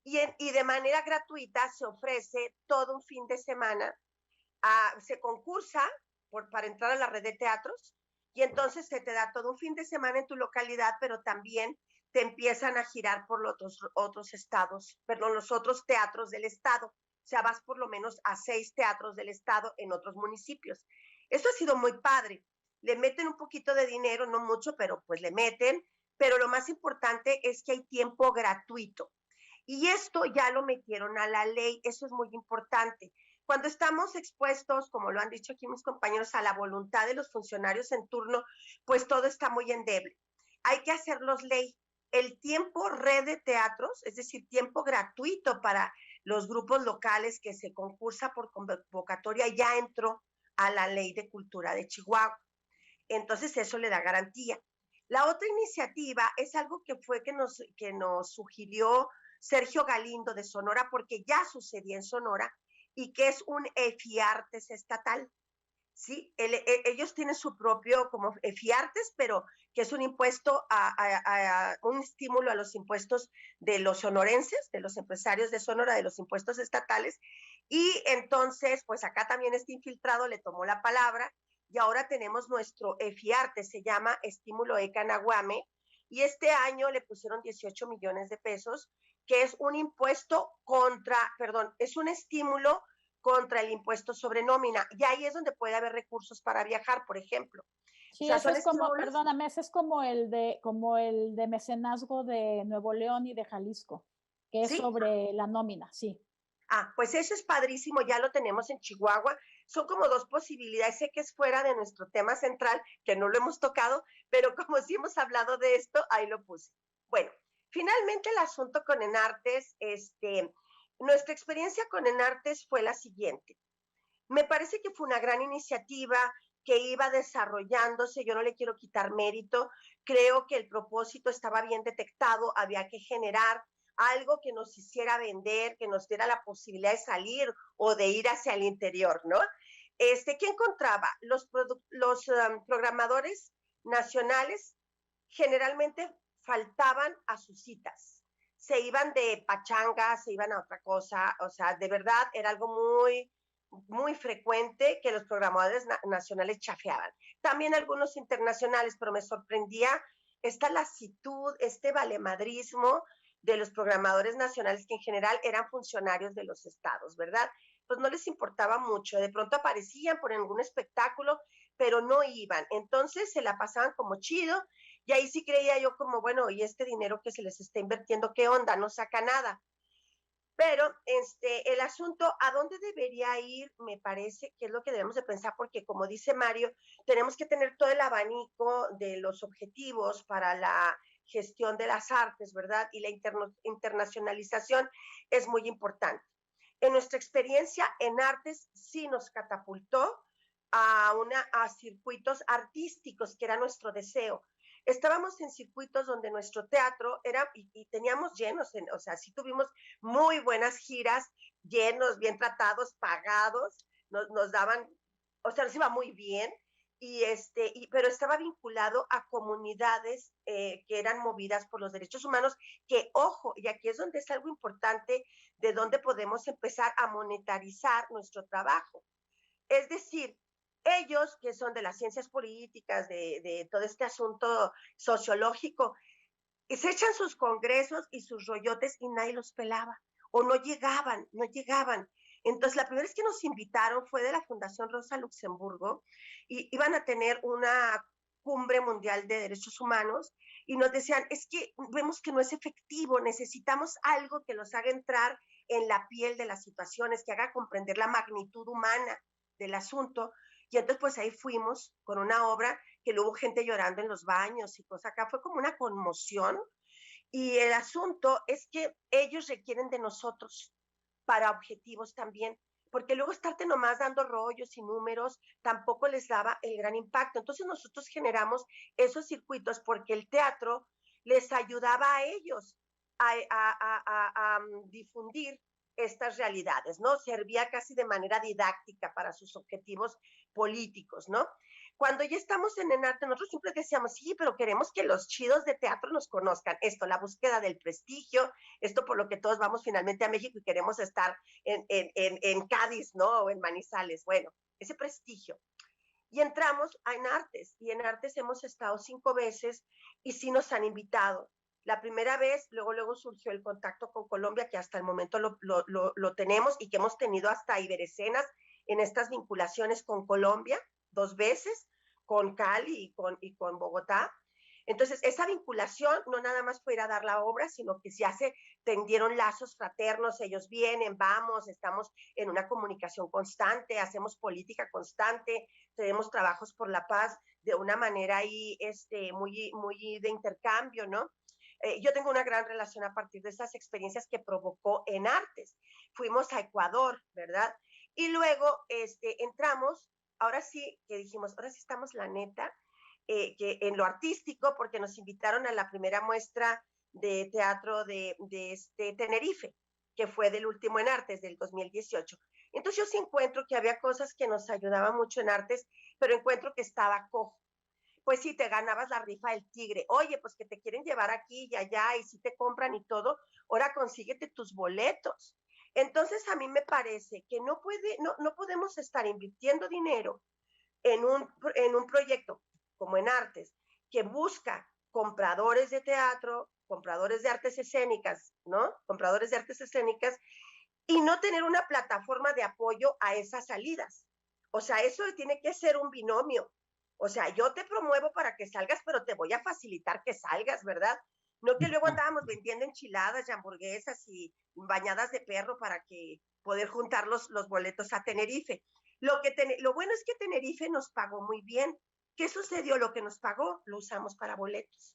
y de manera gratuita se ofrece todo un fin de semana, se concursa para entrar a la red de teatros y entonces se te da todo un fin de semana en tu localidad, pero también te empiezan a girar por los otros estados, perdón, los otros teatros del estado. O sea, vas por lo menos a 6 teatros del estado en otros municipios. Esto ha sido muy padre. Le meten un poquito de dinero, no mucho, pero pues le meten pero lo más importante es que hay tiempo gratuito. Y esto ya lo metieron a la ley, eso es muy importante. Cuando estamos expuestos, como lo han dicho aquí mis compañeros, a la voluntad de los funcionarios en turno, pues todo está muy endeble. Hay que hacerlos ley. El tiempo red de teatros, es decir, tiempo gratuito para los grupos locales que se concursa por convocatoria, ya entró a la Ley de Cultura de Chihuahua. Entonces eso le da garantía. La otra iniciativa es algo que nos sugirió Sergio Galindo de Sonora, porque ya sucedía en Sonora, y que es un EFIARTES estatal. ¿Sí? Ellos tienen su propio como EFIARTES, pero que es un impuesto, un estímulo a los impuestos de los sonorenses, de los empresarios de Sonora, de los impuestos estatales. Y entonces, pues acá también este infiltrado le tomó la palabra y ahora tenemos nuestro EFIARTES, se llama Estímulo Ecanaguame, y este año le pusieron 18 millones de pesos, que es un impuesto es un estímulo contra el impuesto sobre nómina. Y ahí es donde puede haber recursos para viajar, por ejemplo. Sí, o sea, eso es como, perdóname, ese es como el de mecenazgo de Nuevo León y de Jalisco, que es ¿sí? Sobre la nómina, sí. Pues eso es padrísimo, ya lo tenemos en Chihuahua. Son como dos posibilidades. Sé que es fuera de nuestro tema central, que no lo hemos tocado, pero como sí hemos hablado de esto, ahí lo puse. Bueno, finalmente el asunto con Enartes, nuestra experiencia con Enartes fue la siguiente. Me parece que fue una gran iniciativa que iba desarrollándose, yo no le quiero quitar mérito, creo que el propósito estaba bien detectado, había que generar algo que nos hiciera vender, que nos diera la posibilidad de salir o de ir hacia el interior, ¿no? ¿Qué encontraba? Los programadores nacionales generalmente faltaban a sus citas, se iban de pachanga, se iban a otra cosa, o sea, de verdad era algo muy, muy frecuente que los programadores nacionales chafeaban. También algunos internacionales, pero me sorprendía esta lasitud, este valemadrismo de los programadores nacionales que en general eran funcionarios de los estados, ¿verdad? Pues no les importaba mucho, de pronto aparecían por algún espectáculo, pero no iban, entonces se la pasaban como chido, y ahí sí creía yo como, bueno, y este dinero que se les está invirtiendo, ¿qué onda? No saca nada. Pero el asunto, ¿a dónde debería ir? Me parece que es lo que debemos de pensar, porque como dice Mario, tenemos que tener todo el abanico de los objetivos para la gestión de las artes, ¿verdad? Y la internacionalización es muy importante. En nuestra experiencia en artes sí nos catapultó a circuitos artísticos, que era nuestro deseo. Estábamos en circuitos donde nuestro teatro era, y teníamos llenos, o sea, sí tuvimos muy buenas giras, llenos, bien tratados, pagados, nos daban, o sea, nos iba muy bien, pero estaba vinculado a comunidades que eran movidas por los derechos humanos, que, ojo, y aquí es donde es algo importante, de donde podemos empezar a monetarizar nuestro trabajo. Es decir, ellos que son de las ciencias políticas, de todo este asunto sociológico, se echan sus congresos y sus rollotes y nadie los pelaba, o no llegaban. Entonces, la primera vez que nos invitaron fue de la Fundación Rosa Luxemburgo, y iban a tener una cumbre mundial de derechos humanos, y nos decían, es que vemos que no es efectivo, necesitamos algo que los haga entrar en la piel de las situaciones, que haga comprender la magnitud humana del asunto. Y entonces pues ahí fuimos con una obra que luego hubo gente llorando en los baños y cosas acá, fue como una conmoción. Y el asunto es que ellos requieren de nosotros para objetivos también, porque luego estarte nomás dando rollos y números tampoco les daba el gran impacto. Entonces nosotros generamos esos circuitos porque el teatro les ayudaba a ellos a difundir estas realidades, ¿no? Servía casi de manera didáctica para sus objetivos políticos, ¿no? Cuando ya estamos en Enarte, nosotros siempre decíamos, sí, pero queremos que los chidos de teatro nos conozcan. Esto, la búsqueda del prestigio, esto por lo que todos vamos finalmente a México y queremos estar en Cádiz, ¿no? O en Manizales. Bueno, ese prestigio. Y entramos a Enartes, y en Artes hemos estado 5 veces y sí nos han invitado. La primera vez, luego surgió el contacto con Colombia, que hasta el momento lo tenemos y que hemos tenido hasta Iberescenas en estas vinculaciones con Colombia, 2 veces, con Cali y con Bogotá. Entonces, esa vinculación no nada más fue ir a dar la obra, sino que ya se tendieron lazos fraternos, ellos vienen, vamos, estamos en una comunicación constante, hacemos política constante, tenemos trabajos por la paz de una manera ahí muy de intercambio, ¿no? Yo tengo una gran relación a partir de esas experiencias que provocó en artes. Fuimos a Ecuador, ¿verdad? Y luego entramos, ahora sí que dijimos, ahora sí estamos la neta, que en lo artístico, porque nos invitaron a la primera muestra de teatro de Tenerife, que fue del último en artes del 2018. Entonces yo sí encuentro que había cosas que nos ayudaban mucho en artes, pero encuentro que estaba cojo. Pues sí, te ganabas la rifa del tigre. Oye, pues que te quieren llevar aquí y allá y si te compran y todo, ahora consíguete tus boletos. Entonces a mí me parece que no podemos estar invirtiendo dinero en un proyecto como en artes, que busca compradores de teatro, compradores de artes escénicas, ¿no? Compradores de artes escénicas, y no tener una plataforma de apoyo a esas salidas. O sea, eso tiene que ser un binomio. O sea, yo te promuevo para que salgas, pero te voy a facilitar que salgas, ¿verdad? No que luego andábamos vendiendo enchiladas y hamburguesas y bañadas de perro para que poder juntar los boletos a Tenerife. Lo bueno es que Tenerife nos pagó muy bien. ¿Qué sucedió? Lo que nos pagó lo usamos para boletos.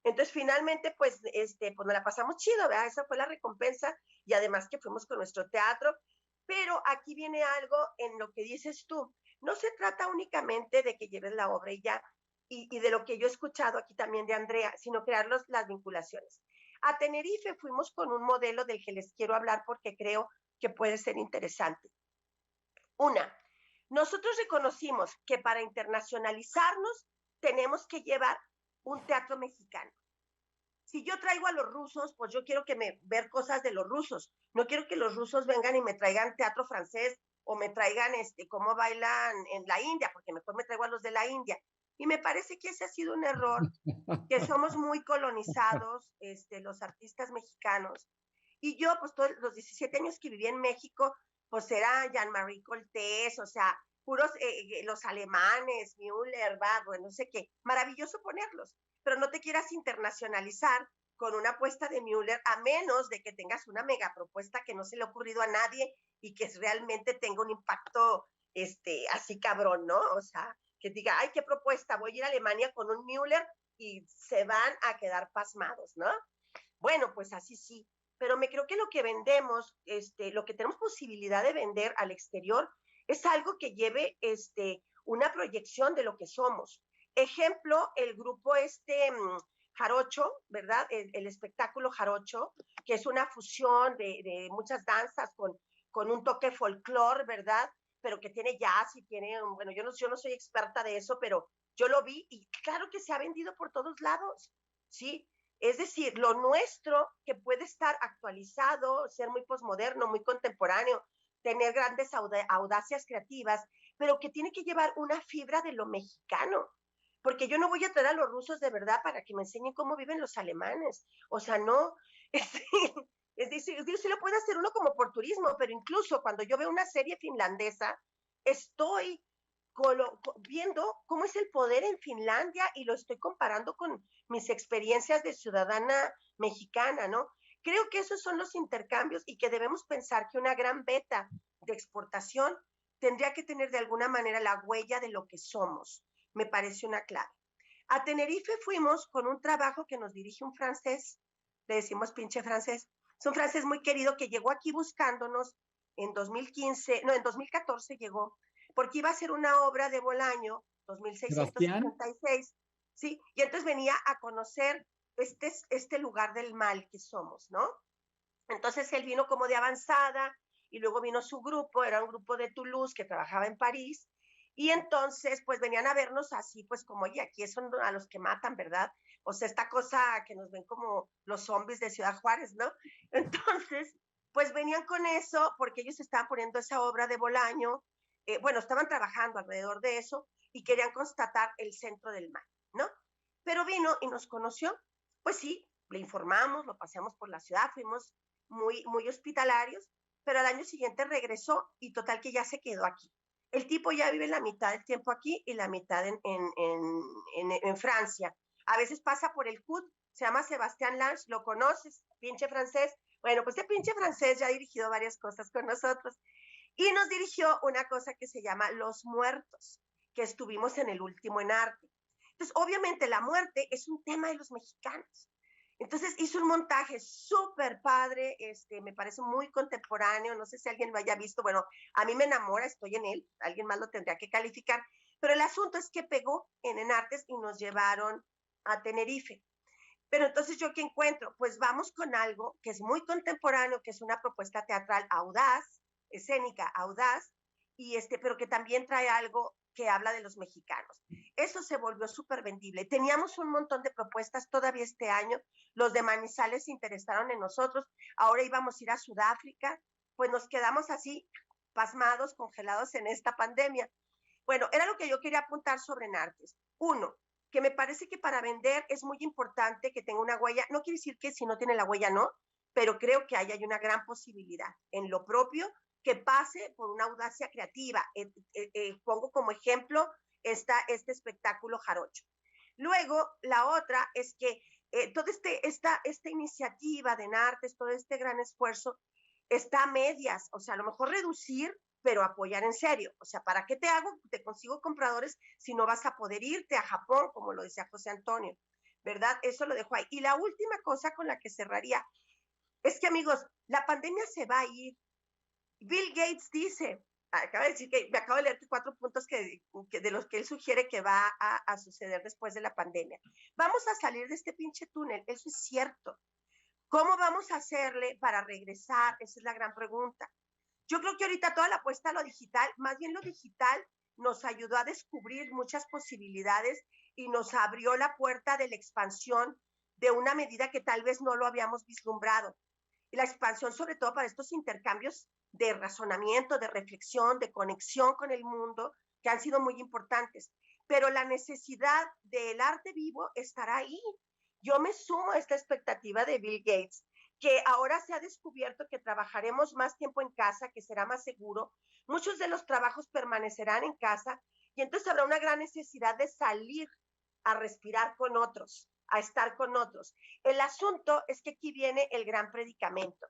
Entonces, finalmente, pues nos la pasamos chido, ¿verdad? Esa fue la recompensa y además que fuimos con nuestro teatro. Pero aquí viene algo en lo que dices tú. No se trata únicamente de que lleves la obra y ya, y de lo que yo he escuchado aquí también de Andrea, sino crear las vinculaciones. A Tenerife fuimos con un modelo del que les quiero hablar porque creo que puede ser interesante. Una, nosotros reconocimos que para internacionalizarnos tenemos que llevar un teatro mexicano. Si yo traigo a los rusos, pues yo quiero ver cosas de los rusos. No quiero que los rusos vengan y me traigan teatro francés o me traigan cómo bailan en la India, porque mejor me traigo a los de la India. Y me parece que ese ha sido un error, que somos muy colonizados, los artistas mexicanos. Y yo, pues todos los 17 años que viví en México, pues era Jean-Marie Coltés, o sea, puros los alemanes, Müller, bueno, no sé qué. Maravilloso ponerlos, pero no te quieras internacionalizar con una apuesta de Müller, a menos de que tengas una mega propuesta que no se le ha ocurrido a nadie y que realmente tenga un impacto así cabrón, ¿no? O sea, que diga, ay, qué propuesta, voy a ir a Alemania con un Müller y se van a quedar pasmados, ¿no? Bueno, pues así sí, pero me creo que lo que vendemos, lo que tenemos posibilidad de vender al exterior es algo que lleve una proyección de lo que somos. Ejemplo, el grupo Jarocho, ¿verdad? El espectáculo Jarocho, que es una fusión de muchas danzas con un toque folclore, ¿verdad? Pero que tiene jazz y tiene, bueno, yo no soy experta de eso, pero yo lo vi y claro que se ha vendido por todos lados, ¿sí? Es decir, lo nuestro que puede estar actualizado, ser muy posmoderno, muy contemporáneo, tener grandes audacias creativas, pero que tiene que llevar una fibra de lo mexicano. Porque yo no voy a traer a los rusos de verdad para que me enseñen cómo viven los alemanes. O sea, no. Es decir, sí lo puede hacer uno como por turismo, pero incluso cuando yo veo una serie finlandesa, estoy viendo cómo es el poder en Finlandia y lo estoy comparando con mis experiencias de ciudadana mexicana, ¿no? Creo que esos son los intercambios y que debemos pensar que una gran beta de exportación tendría que tener de alguna manera la huella de lo que somos. Me parece una clave. A Tenerife fuimos con un trabajo que nos dirige un francés, le decimos pinche francés, es un francés muy querido que llegó aquí buscándonos en 2014 llegó, porque iba a ser una obra de Bolaño, 2666, ¿sí? Y entonces venía a conocer este lugar del mal que somos, ¿no? Entonces él vino como de avanzada y luego vino su grupo, era un grupo de Toulouse que trabajaba en París, y entonces pues venían a vernos así, pues como, oye, aquí son a los que matan, ¿verdad? O sea, esta cosa que nos ven como los zombies de Ciudad Juárez, ¿no? Entonces, pues venían con eso porque ellos estaban poniendo esa obra de Bolaño, bueno, estaban trabajando alrededor de eso y querían constatar el centro del mal, ¿no? Pero vino y nos conoció, pues sí, le informamos, lo paseamos por la ciudad, fuimos muy, muy hospitalarios, pero al año siguiente regresó y total que ya se quedó aquí. El tipo ya vive la mitad del tiempo aquí y la mitad en Francia, a veces pasa por el CUT, se llama Sebastián Lange, ¿lo conoces? Pinche francés. Bueno, pues este pinche francés ya ha dirigido varias cosas con nosotros y nos dirigió una cosa que se llama Los Muertos, que estuvimos en el último en arte. Entonces, obviamente la muerte es un tema de los mexicanos. Entonces hizo un montaje súper padre, me parece muy contemporáneo, no sé si alguien lo haya visto, bueno, a mí me enamora, estoy en él, alguien más lo tendría que calificar, pero el asunto es que pegó en Enartes y nos llevaron a Tenerife. Pero entonces, ¿yo qué encuentro? Pues vamos con algo que es muy contemporáneo, que es una propuesta teatral audaz, escénica audaz, pero que también trae algo que habla de los mexicanos. Eso se volvió súper vendible. Teníamos un montón de propuestas todavía este año. Los de Manizales se interesaron en nosotros. Ahora íbamos a ir a Sudáfrica. Pues nos quedamos así, pasmados, congelados en esta pandemia. Bueno, era lo que yo quería apuntar sobre Enartes. Uno, que me parece que para vender es muy importante que tenga una huella. No quiere decir que si no tiene la huella no, pero creo que ahí hay una gran posibilidad en lo propio que pase por una audacia creativa. Pongo como ejemplo este espectáculo jarocho. Luego, la otra es que toda esta iniciativa de Enartes, todo este gran esfuerzo, está a medias. O sea, a lo mejor reducir, pero apoyar en serio. O sea, ¿para qué te hago? Te consigo compradores si no vas a poder irte a Japón, como lo decía José Antonio, ¿verdad? Eso lo dejo ahí. Y la última cosa con la que cerraría es que, amigos, la pandemia se va a ir. Bill Gates dice, acaba de decir que me acabo de leer 4 puntos de los que él sugiere que va a suceder después de la pandemia. Vamos a salir de este pinche túnel, eso es cierto. ¿Cómo vamos a hacerle para regresar? Esa es la gran pregunta. Yo creo que ahorita toda la apuesta a lo digital, más bien lo digital nos ayudó a descubrir muchas posibilidades y nos abrió la puerta de la expansión de una medida que tal vez no lo habíamos vislumbrado. Y la expansión sobre todo para estos intercambios de razonamiento, de reflexión, de conexión con el mundo, que han sido muy importantes. Pero la necesidad del arte vivo estará ahí. Yo me sumo a esta expectativa de Bill Gates, que ahora se ha descubierto que trabajaremos más tiempo en casa, que será más seguro. Muchos de los trabajos permanecerán en casa y entonces habrá una gran necesidad de salir a respirar con otros, a estar con otros. El asunto es que aquí viene el gran predicamento.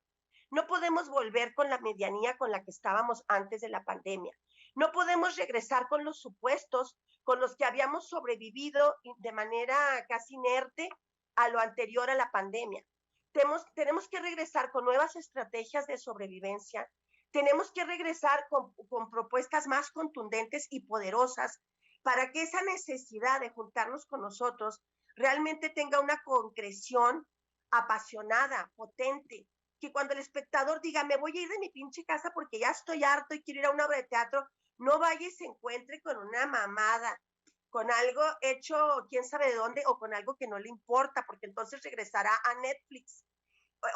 No podemos volver con la medianía con la que estábamos antes de la pandemia. No podemos regresar con los supuestos con los que habíamos sobrevivido de manera casi inerte a lo anterior a la pandemia. Tenemos que regresar con nuevas estrategias de sobrevivencia. Tenemos que regresar con propuestas más contundentes y poderosas para que esa necesidad de juntarnos con nosotros realmente tenga una concreción apasionada, potente, que cuando el espectador diga, me voy a ir de mi pinche casa porque ya estoy harto y quiero ir a una obra de teatro, no vaya y se encuentre con una mamada, con algo hecho quién sabe de dónde o con algo que no le importa, porque entonces regresará a Netflix.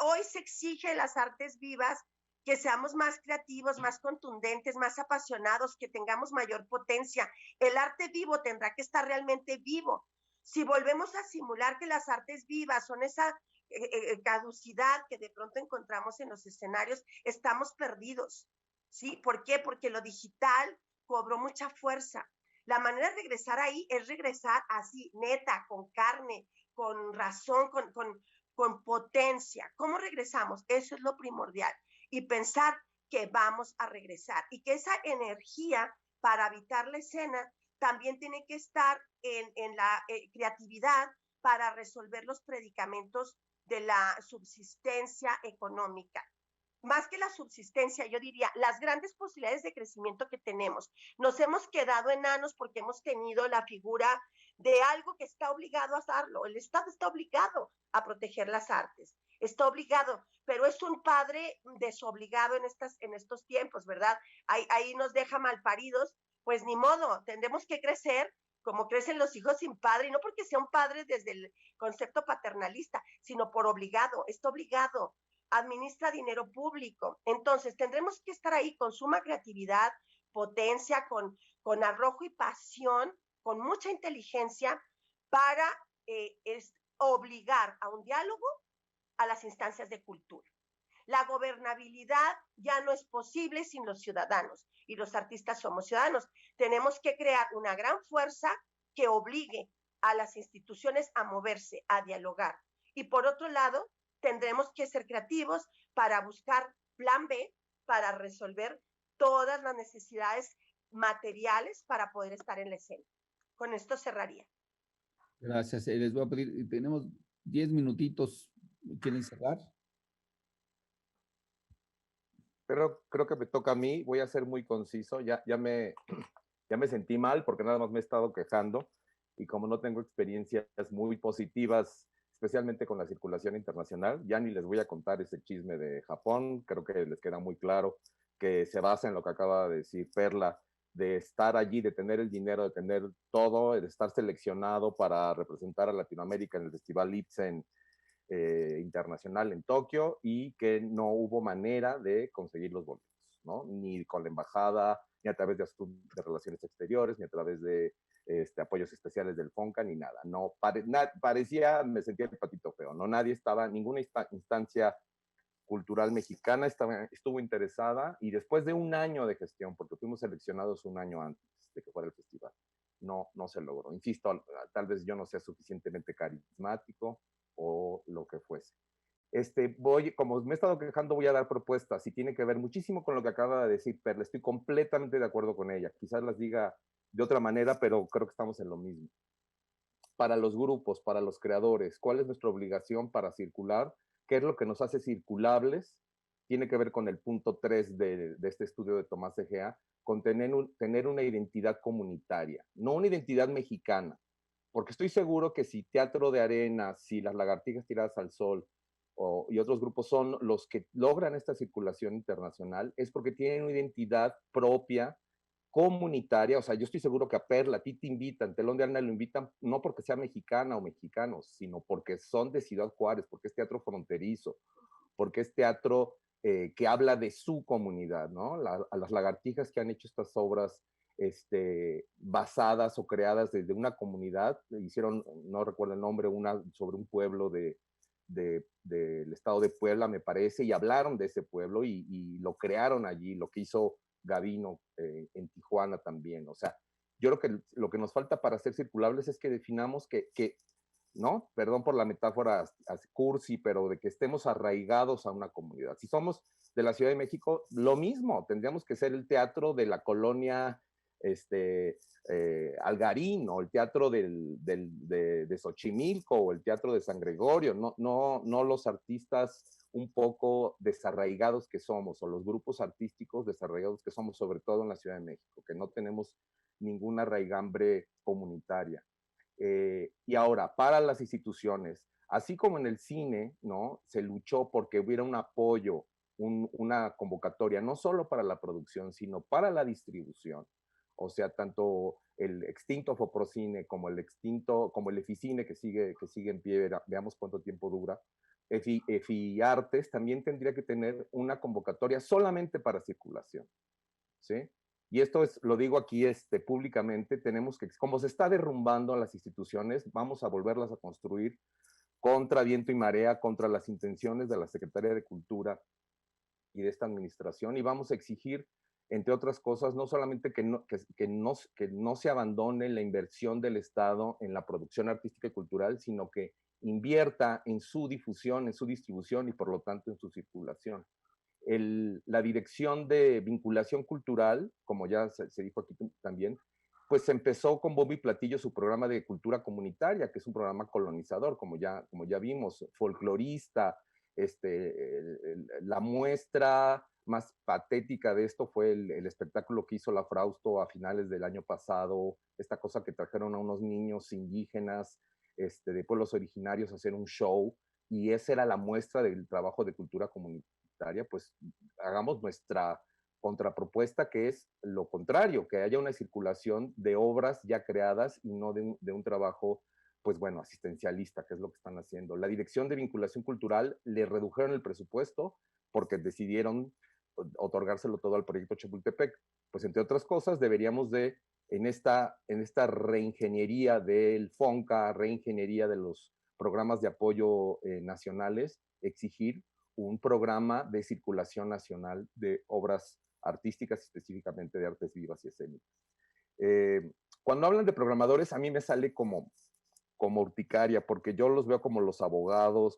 Hoy se exige en las artes vivas que seamos más creativos, más contundentes, más apasionados, que tengamos mayor potencia. El arte vivo tendrá que estar realmente vivo. Si volvemos a simular que las artes vivas son esa caducidad que de pronto encontramos en los escenarios, estamos perdidos, ¿sí? ¿Por qué? Porque lo digital cobró mucha fuerza. La manera de regresar ahí es regresar así, neta, con carne, con razón, con potencia. ¿Cómo regresamos? Eso es lo primordial. Y pensar que vamos a regresar y que esa energía para habitar la escena también tiene que estar en la creatividad para resolver los predicamentos de la subsistencia económica. Más que la subsistencia, yo diría, las grandes posibilidades de crecimiento que tenemos. Nos hemos quedado enanos porque hemos tenido la figura de algo que está obligado a hacerlo. El Estado está obligado a proteger las artes, está obligado, pero es un padre desobligado en estos tiempos, ¿verdad? Ahí nos deja malparidos, pues ni modo, tendremos que crecer como crecen los hijos sin padre, y no porque sea un padre desde el concepto paternalista, sino por obligado, está obligado, administra dinero público. Entonces tendremos que estar ahí con suma creatividad, potencia, con arrojo y pasión, con mucha inteligencia para obligar a un diálogo a las instancias de cultura. La gobernabilidad ya no es posible sin los ciudadanos, y los artistas somos ciudadanos. Tenemos que crear una gran fuerza que obligue a las instituciones a moverse, a dialogar. Y por otro lado, tendremos que ser creativos para buscar plan B para resolver todas las necesidades materiales para poder estar en la escena. Con esto cerraría. Gracias. Les voy a pedir, tenemos 10 minutitos. ¿Quieren cerrar? Pero creo que me toca a mí. Voy a ser muy conciso. Ya me sentí mal porque nada más me he estado quejando. Y como no tengo experiencias muy positivas, especialmente con la circulación internacional, ya ni les voy a contar ese chisme de Japón. Creo que les queda muy claro que se basa en lo que acaba de decir Perla, de estar allí, de tener el dinero, de tener todo, de estar seleccionado para representar a Latinoamérica en el Festival Ibsen internacional en Tokio, y que no hubo manera de conseguir los boletos, ¿no? Ni con la embajada, ni a través de relaciones exteriores, ni a través de apoyos especiales del FONCA, ni nada. No, parecía, me sentía el patito feo, ¿no? Nadie estaba, ninguna instancia cultural mexicana estuvo interesada, y después de un año de gestión, porque fuimos seleccionados un año antes de que fuera el festival, no se logró. Insisto, tal vez yo no sea suficientemente carismático o lo que fuese. Como me he estado quejando, voy a dar propuestas, y tiene que ver muchísimo con lo que acaba de decir Perla. Estoy completamente de acuerdo con ella. Quizás las diga de otra manera, pero creo que estamos en lo mismo. Para los grupos, para los creadores, ¿cuál es nuestra obligación para circular? ¿Qué es lo que nos hace circulables? Tiene que ver con el punto 3 de este estudio de Tomás Egea, con tener una identidad comunitaria, no una identidad mexicana. Porque estoy seguro que si Teatro de Arena, si las Lagartijas Tiradas al Sol y otros grupos son los que logran esta circulación internacional, es porque tienen una identidad propia, comunitaria. O sea, yo estoy seguro que a Perla, a ti te invitan, Telón de Arena lo invitan, no porque sea mexicana o mexicanos, sino porque son de Ciudad Juárez, porque es teatro fronterizo, porque es teatro que habla de su comunidad, ¿no? A las Lagartijas que han hecho estas obras basadas o creadas desde una comunidad, hicieron, no recuerdo el nombre, una sobre un pueblo del estado de Puebla, me parece, y hablaron de ese pueblo y lo crearon allí, lo que hizo Gavino en Tijuana también. O sea, yo creo que lo que nos falta para ser circulables es que definamos que ¿no? Perdón por la metáfora cursi, pero de que estemos arraigados a una comunidad. Si somos de la Ciudad de México, lo mismo, tendríamos que ser el teatro de la colonia Algarín, o el teatro de Xochimilco, o el teatro de San Gregorio, no los artistas un poco desarraigados que somos, o los grupos artísticos desarraigados que somos, sobre todo en la Ciudad de México, que no tenemos ninguna raigambre comunitaria. Y ahora, para las instituciones, así como en el cine, ¿no? Se luchó porque hubiera un apoyo, una convocatoria, no solo para la producción, sino para la distribución. O sea, tanto el extinto Foprocine como el Eficine, que sigue en pie, veamos cuánto tiempo dura. Efi Artes también tendría que tener una convocatoria solamente para circulación, ¿sí? Y esto lo digo aquí públicamente, tenemos que, como se está derrumbando a las instituciones, vamos a volverlas a construir contra viento y marea, contra las intenciones de la Secretaría de Cultura y de esta administración, y vamos a exigir, entre otras cosas, no solamente que no se abandone la inversión del Estado en la producción artística y cultural, sino que invierta en su difusión, en su distribución y por lo tanto en su circulación. La Dirección de Vinculación Cultural, como ya se dijo aquí también, pues empezó con bombo y platillo su programa de cultura comunitaria, que es un programa colonizador, como ya vimos, folclorista. La muestra más patética de esto fue el espectáculo que hizo la Frausto a finales del año pasado, esta cosa que trajeron a unos niños indígenas de pueblos originarios a hacer un show, y esa era la muestra del trabajo de cultura comunitaria. Pues hagamos nuestra contrapropuesta, que es lo contrario, que haya una circulación de obras ya creadas y no de un trabajo, pues bueno, asistencialista, que es lo que están haciendo. La Dirección de Vinculación Cultural le redujeron el presupuesto porque decidieron otorgárselo todo al proyecto Chapultepec. Pues entre otras cosas, deberíamos de, en esta reingeniería del FONCA, reingeniería de los programas de apoyo nacionales, exigir un programa de circulación nacional de obras artísticas, específicamente de artes vivas y escénicas. Cuando hablan de programadores, a mí me sale como como urticaria, porque yo los veo como los abogados,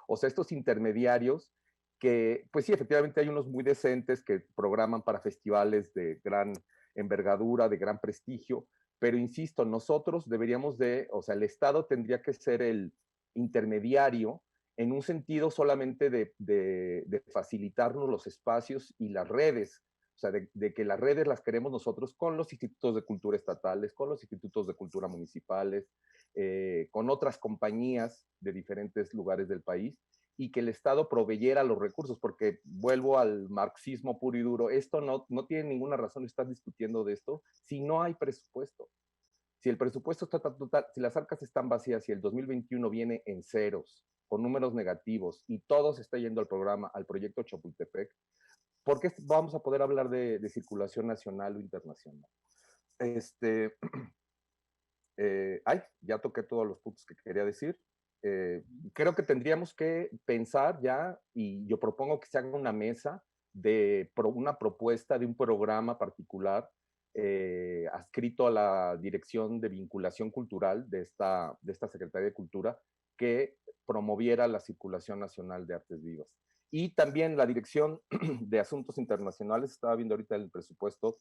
o sea, estos intermediarios que, pues sí, efectivamente hay unos muy decentes que programan para festivales de gran envergadura, de gran prestigio, pero insisto, nosotros deberíamos o sea, el Estado tendría que ser el intermediario en un sentido solamente de facilitarnos los espacios y las redes, o sea, de que las redes las queremos nosotros con los institutos de cultura estatales, con los institutos de cultura municipales, con otras compañías de diferentes lugares del país, y que el Estado proveyera los recursos, porque vuelvo al marxismo puro y duro, esto no tiene ninguna razón estar discutiendo de esto si no hay presupuesto. Si el presupuesto está total, si las arcas están vacías, si el 2021 viene en ceros, con números negativos, y todo se está yendo al programa, al proyecto Chapultepec, ¿por qué vamos a poder hablar de circulación nacional o internacional? Ya toqué todos los puntos que quería decir. Creo que tendríamos que pensar ya, y yo propongo que se haga una mesa de una propuesta de un programa particular adscrito a la Dirección de Vinculación Cultural de esta Secretaría de Cultura, que promoviera la circulación nacional de artes vivas. Y también la Dirección de Asuntos Internacionales, estaba viendo ahorita el presupuesto,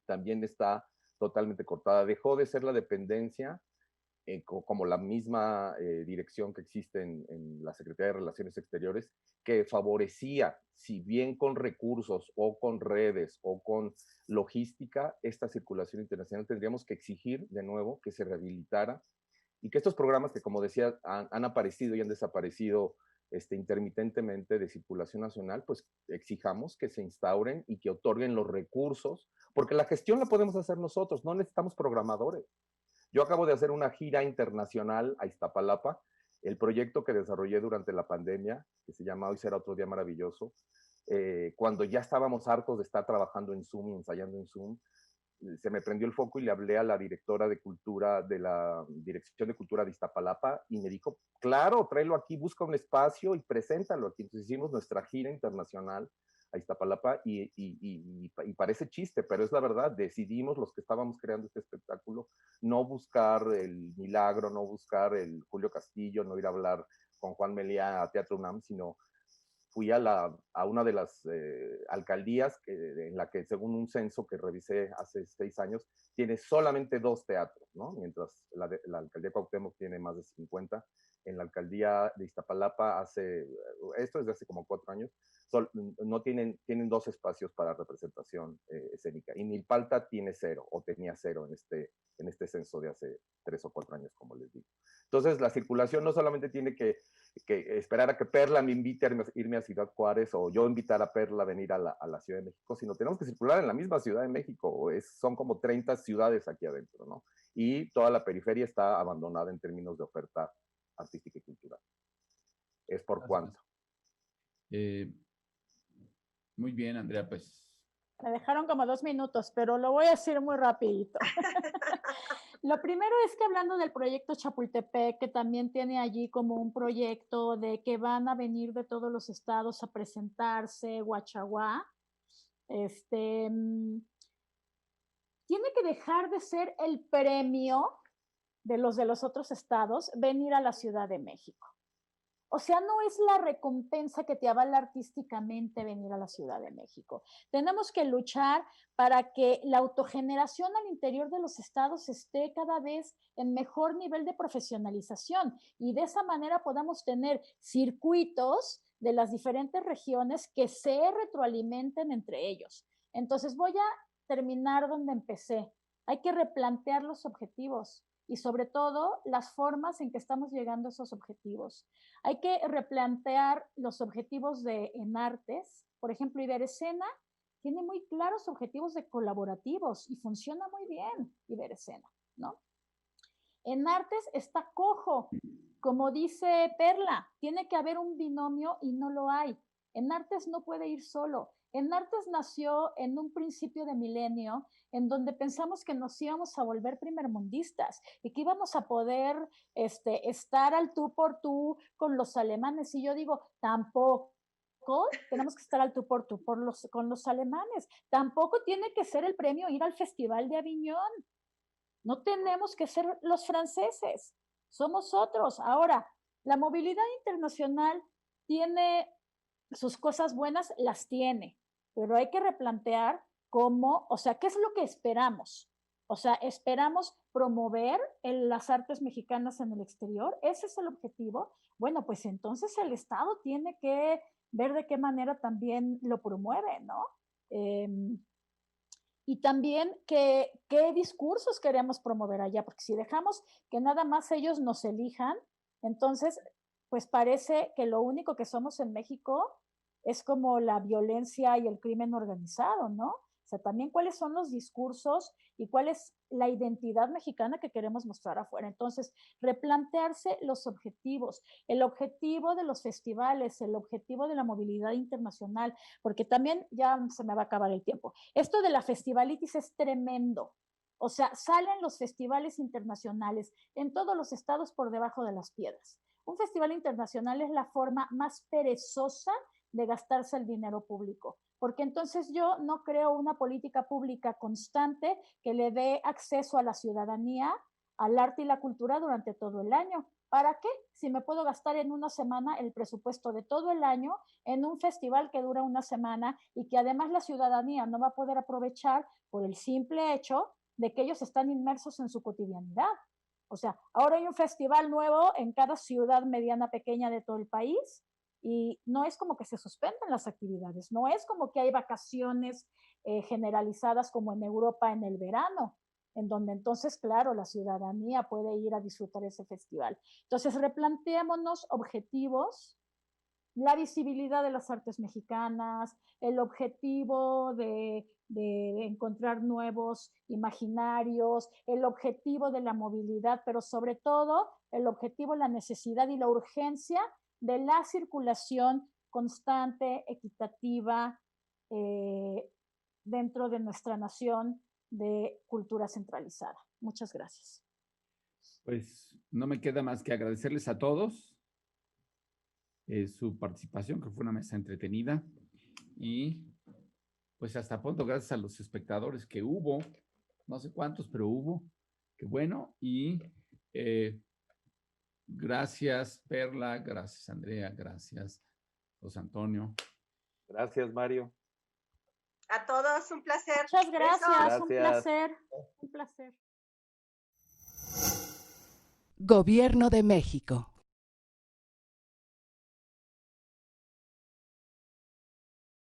también está totalmente cortada. Dejó de ser la dependencia, como la misma dirección que existe en la Secretaría de Relaciones Exteriores, que favorecía, si bien con recursos o con redes o con logística, esta circulación internacional. Tendríamos que exigir de nuevo que se rehabilitara y que estos programas que, como decía, han aparecido y han desaparecido intermitentemente de circulación nacional, pues exijamos que se instauren y que otorguen los recursos, porque la gestión la podemos hacer nosotros, no necesitamos programadores. Yo acabo de hacer una gira internacional a Iztapalapa, el proyecto que desarrollé durante la pandemia, que se llama Hoy será otro día maravilloso, cuando ya estábamos hartos de estar trabajando en Zoom y ensayando en Zoom, se me prendió el foco y le hablé a la directora de cultura de la Dirección de Cultura de Iztapalapa y me dijo, claro, tráelo aquí, busca un espacio y preséntalo aquí. Entonces hicimos nuestra gira internacional a Iztapalapa y parece chiste, pero es la verdad, decidimos los que estábamos creando este espectáculo no buscar el milagro, no buscar el Julio Castillo, no ir a hablar con Juan Meliá a Teatro UNAM, sino fui a una de las alcaldías en la que, según un censo que revisé hace 6 años, tiene solamente 2 teatros, ¿no? Mientras la alcaldía Cuauhtémoc tiene más de 50. En la alcaldía de Iztapalapa esto es de hace como 4 años, tienen 2 espacios para representación escénica. Y Milpalta tiene 0, o tenía 0 en este censo de hace 3 o 4 años, como les digo. Entonces, la circulación no solamente tiene que esperar a que Perla me invite a irme a Ciudad Juárez o yo invitar a Perla a venir a la Ciudad de México, sino tenemos que circular en la misma Ciudad de México. Son como 30 ciudades aquí adentro, ¿no? Y toda la periferia está abandonada en términos de oferta artística y cultural. Es por cuanto. Muy bien, Andrea, pues. Me dejaron como 2 minutos, pero lo voy a decir muy rapidito. Lo primero es que, hablando del proyecto Chapultepec, que también tiene allí como un proyecto de que van a venir de todos los estados a presentarse, Guachaguá, tiene que dejar de ser el premio de los otros estados venir a la Ciudad de México. O sea, no es la recompensa que te avala artísticamente venir a la Ciudad de México. Tenemos que luchar para que la autogeneración al interior de los estados esté cada vez en mejor nivel de profesionalización y de esa manera podamos tener circuitos de las diferentes regiones que se retroalimenten entre ellos. Entonces voy a terminar donde empecé. Hay que replantear los objetivos y sobre todo las formas en que estamos llegando a esos objetivos. Hay que replantear los objetivos en artes. Por ejemplo, Iberescena tiene muy claros objetivos de colaborativos y funciona muy bien Iberescena, ¿no? En artes está cojo, como dice Perla, tiene que haber un binomio y no lo hay. En artes no puede ir solo. En artes nació en un principio de milenio en donde pensamos que nos íbamos a volver primermundistas y que íbamos a poder estar al tú por tú con los alemanes. Y yo digo, tampoco tenemos que estar al tú por tú con los alemanes. Tampoco tiene que ser el premio ir al Festival de Aviñón. No tenemos que ser los franceses. somos otros. Ahora, la movilidad internacional tiene sus cosas buenas, las tiene, pero hay que replantear cómo, o sea, ¿qué es lo que esperamos? O sea, esperamos promover las artes mexicanas en el exterior. ¿Ese es el objetivo? Bueno, pues entonces el Estado tiene que ver de qué manera también lo promueve, ¿no? Y también qué discursos queremos promover allá, porque si dejamos que nada más ellos nos elijan, entonces, pues parece que lo único que somos en México es como la violencia y el crimen organizado, ¿no? O sea, también cuáles son los discursos y cuál es la identidad mexicana que queremos mostrar afuera. Entonces, replantearse los objetivos, el objetivo de los festivales, el objetivo de la movilidad internacional, porque también ya se me va a acabar el tiempo. Esto de la festivalitis es tremendo. O sea, salen los festivales internacionales en todos los estados por debajo de las piedras. Un festival internacional es la forma más perezosa de gastarse el dinero público, porque entonces yo no creo una política pública constante que le dé acceso a la ciudadanía, al arte y la cultura durante todo el año. ¿Para qué? Si me puedo gastar en una semana el presupuesto de todo el año en un festival que dura una semana y que además la ciudadanía no va a poder aprovechar por el simple hecho de que ellos están inmersos en su cotidianidad. O sea, ahora hay un festival nuevo en cada ciudad mediana, pequeña de todo el país y no es como que se suspendan las actividades, no es como que hay vacaciones generalizadas como en Europa en el verano, en donde entonces, claro, la ciudadanía puede ir a disfrutar ese festival. Entonces, replanteémonos objetivos, la visibilidad de las artes mexicanas, el objetivo de encontrar nuevos imaginarios, el objetivo de la movilidad, pero sobre todo el objetivo, la necesidad y la urgencia de la circulación constante, equitativa, dentro de nuestra nación de cultura centralizada. Muchas gracias. Pues no me queda más que agradecerles a todos su participación, que fue una mesa entretenida. Y pues hasta pronto, gracias a los espectadores que hubo, no sé cuántos, pero hubo, qué bueno. Y gracias Perla, gracias Andrea, gracias José Antonio. Gracias, Mario. A todos, un placer. Muchas gracias, Besos. un placer, un placer. Gobierno de México.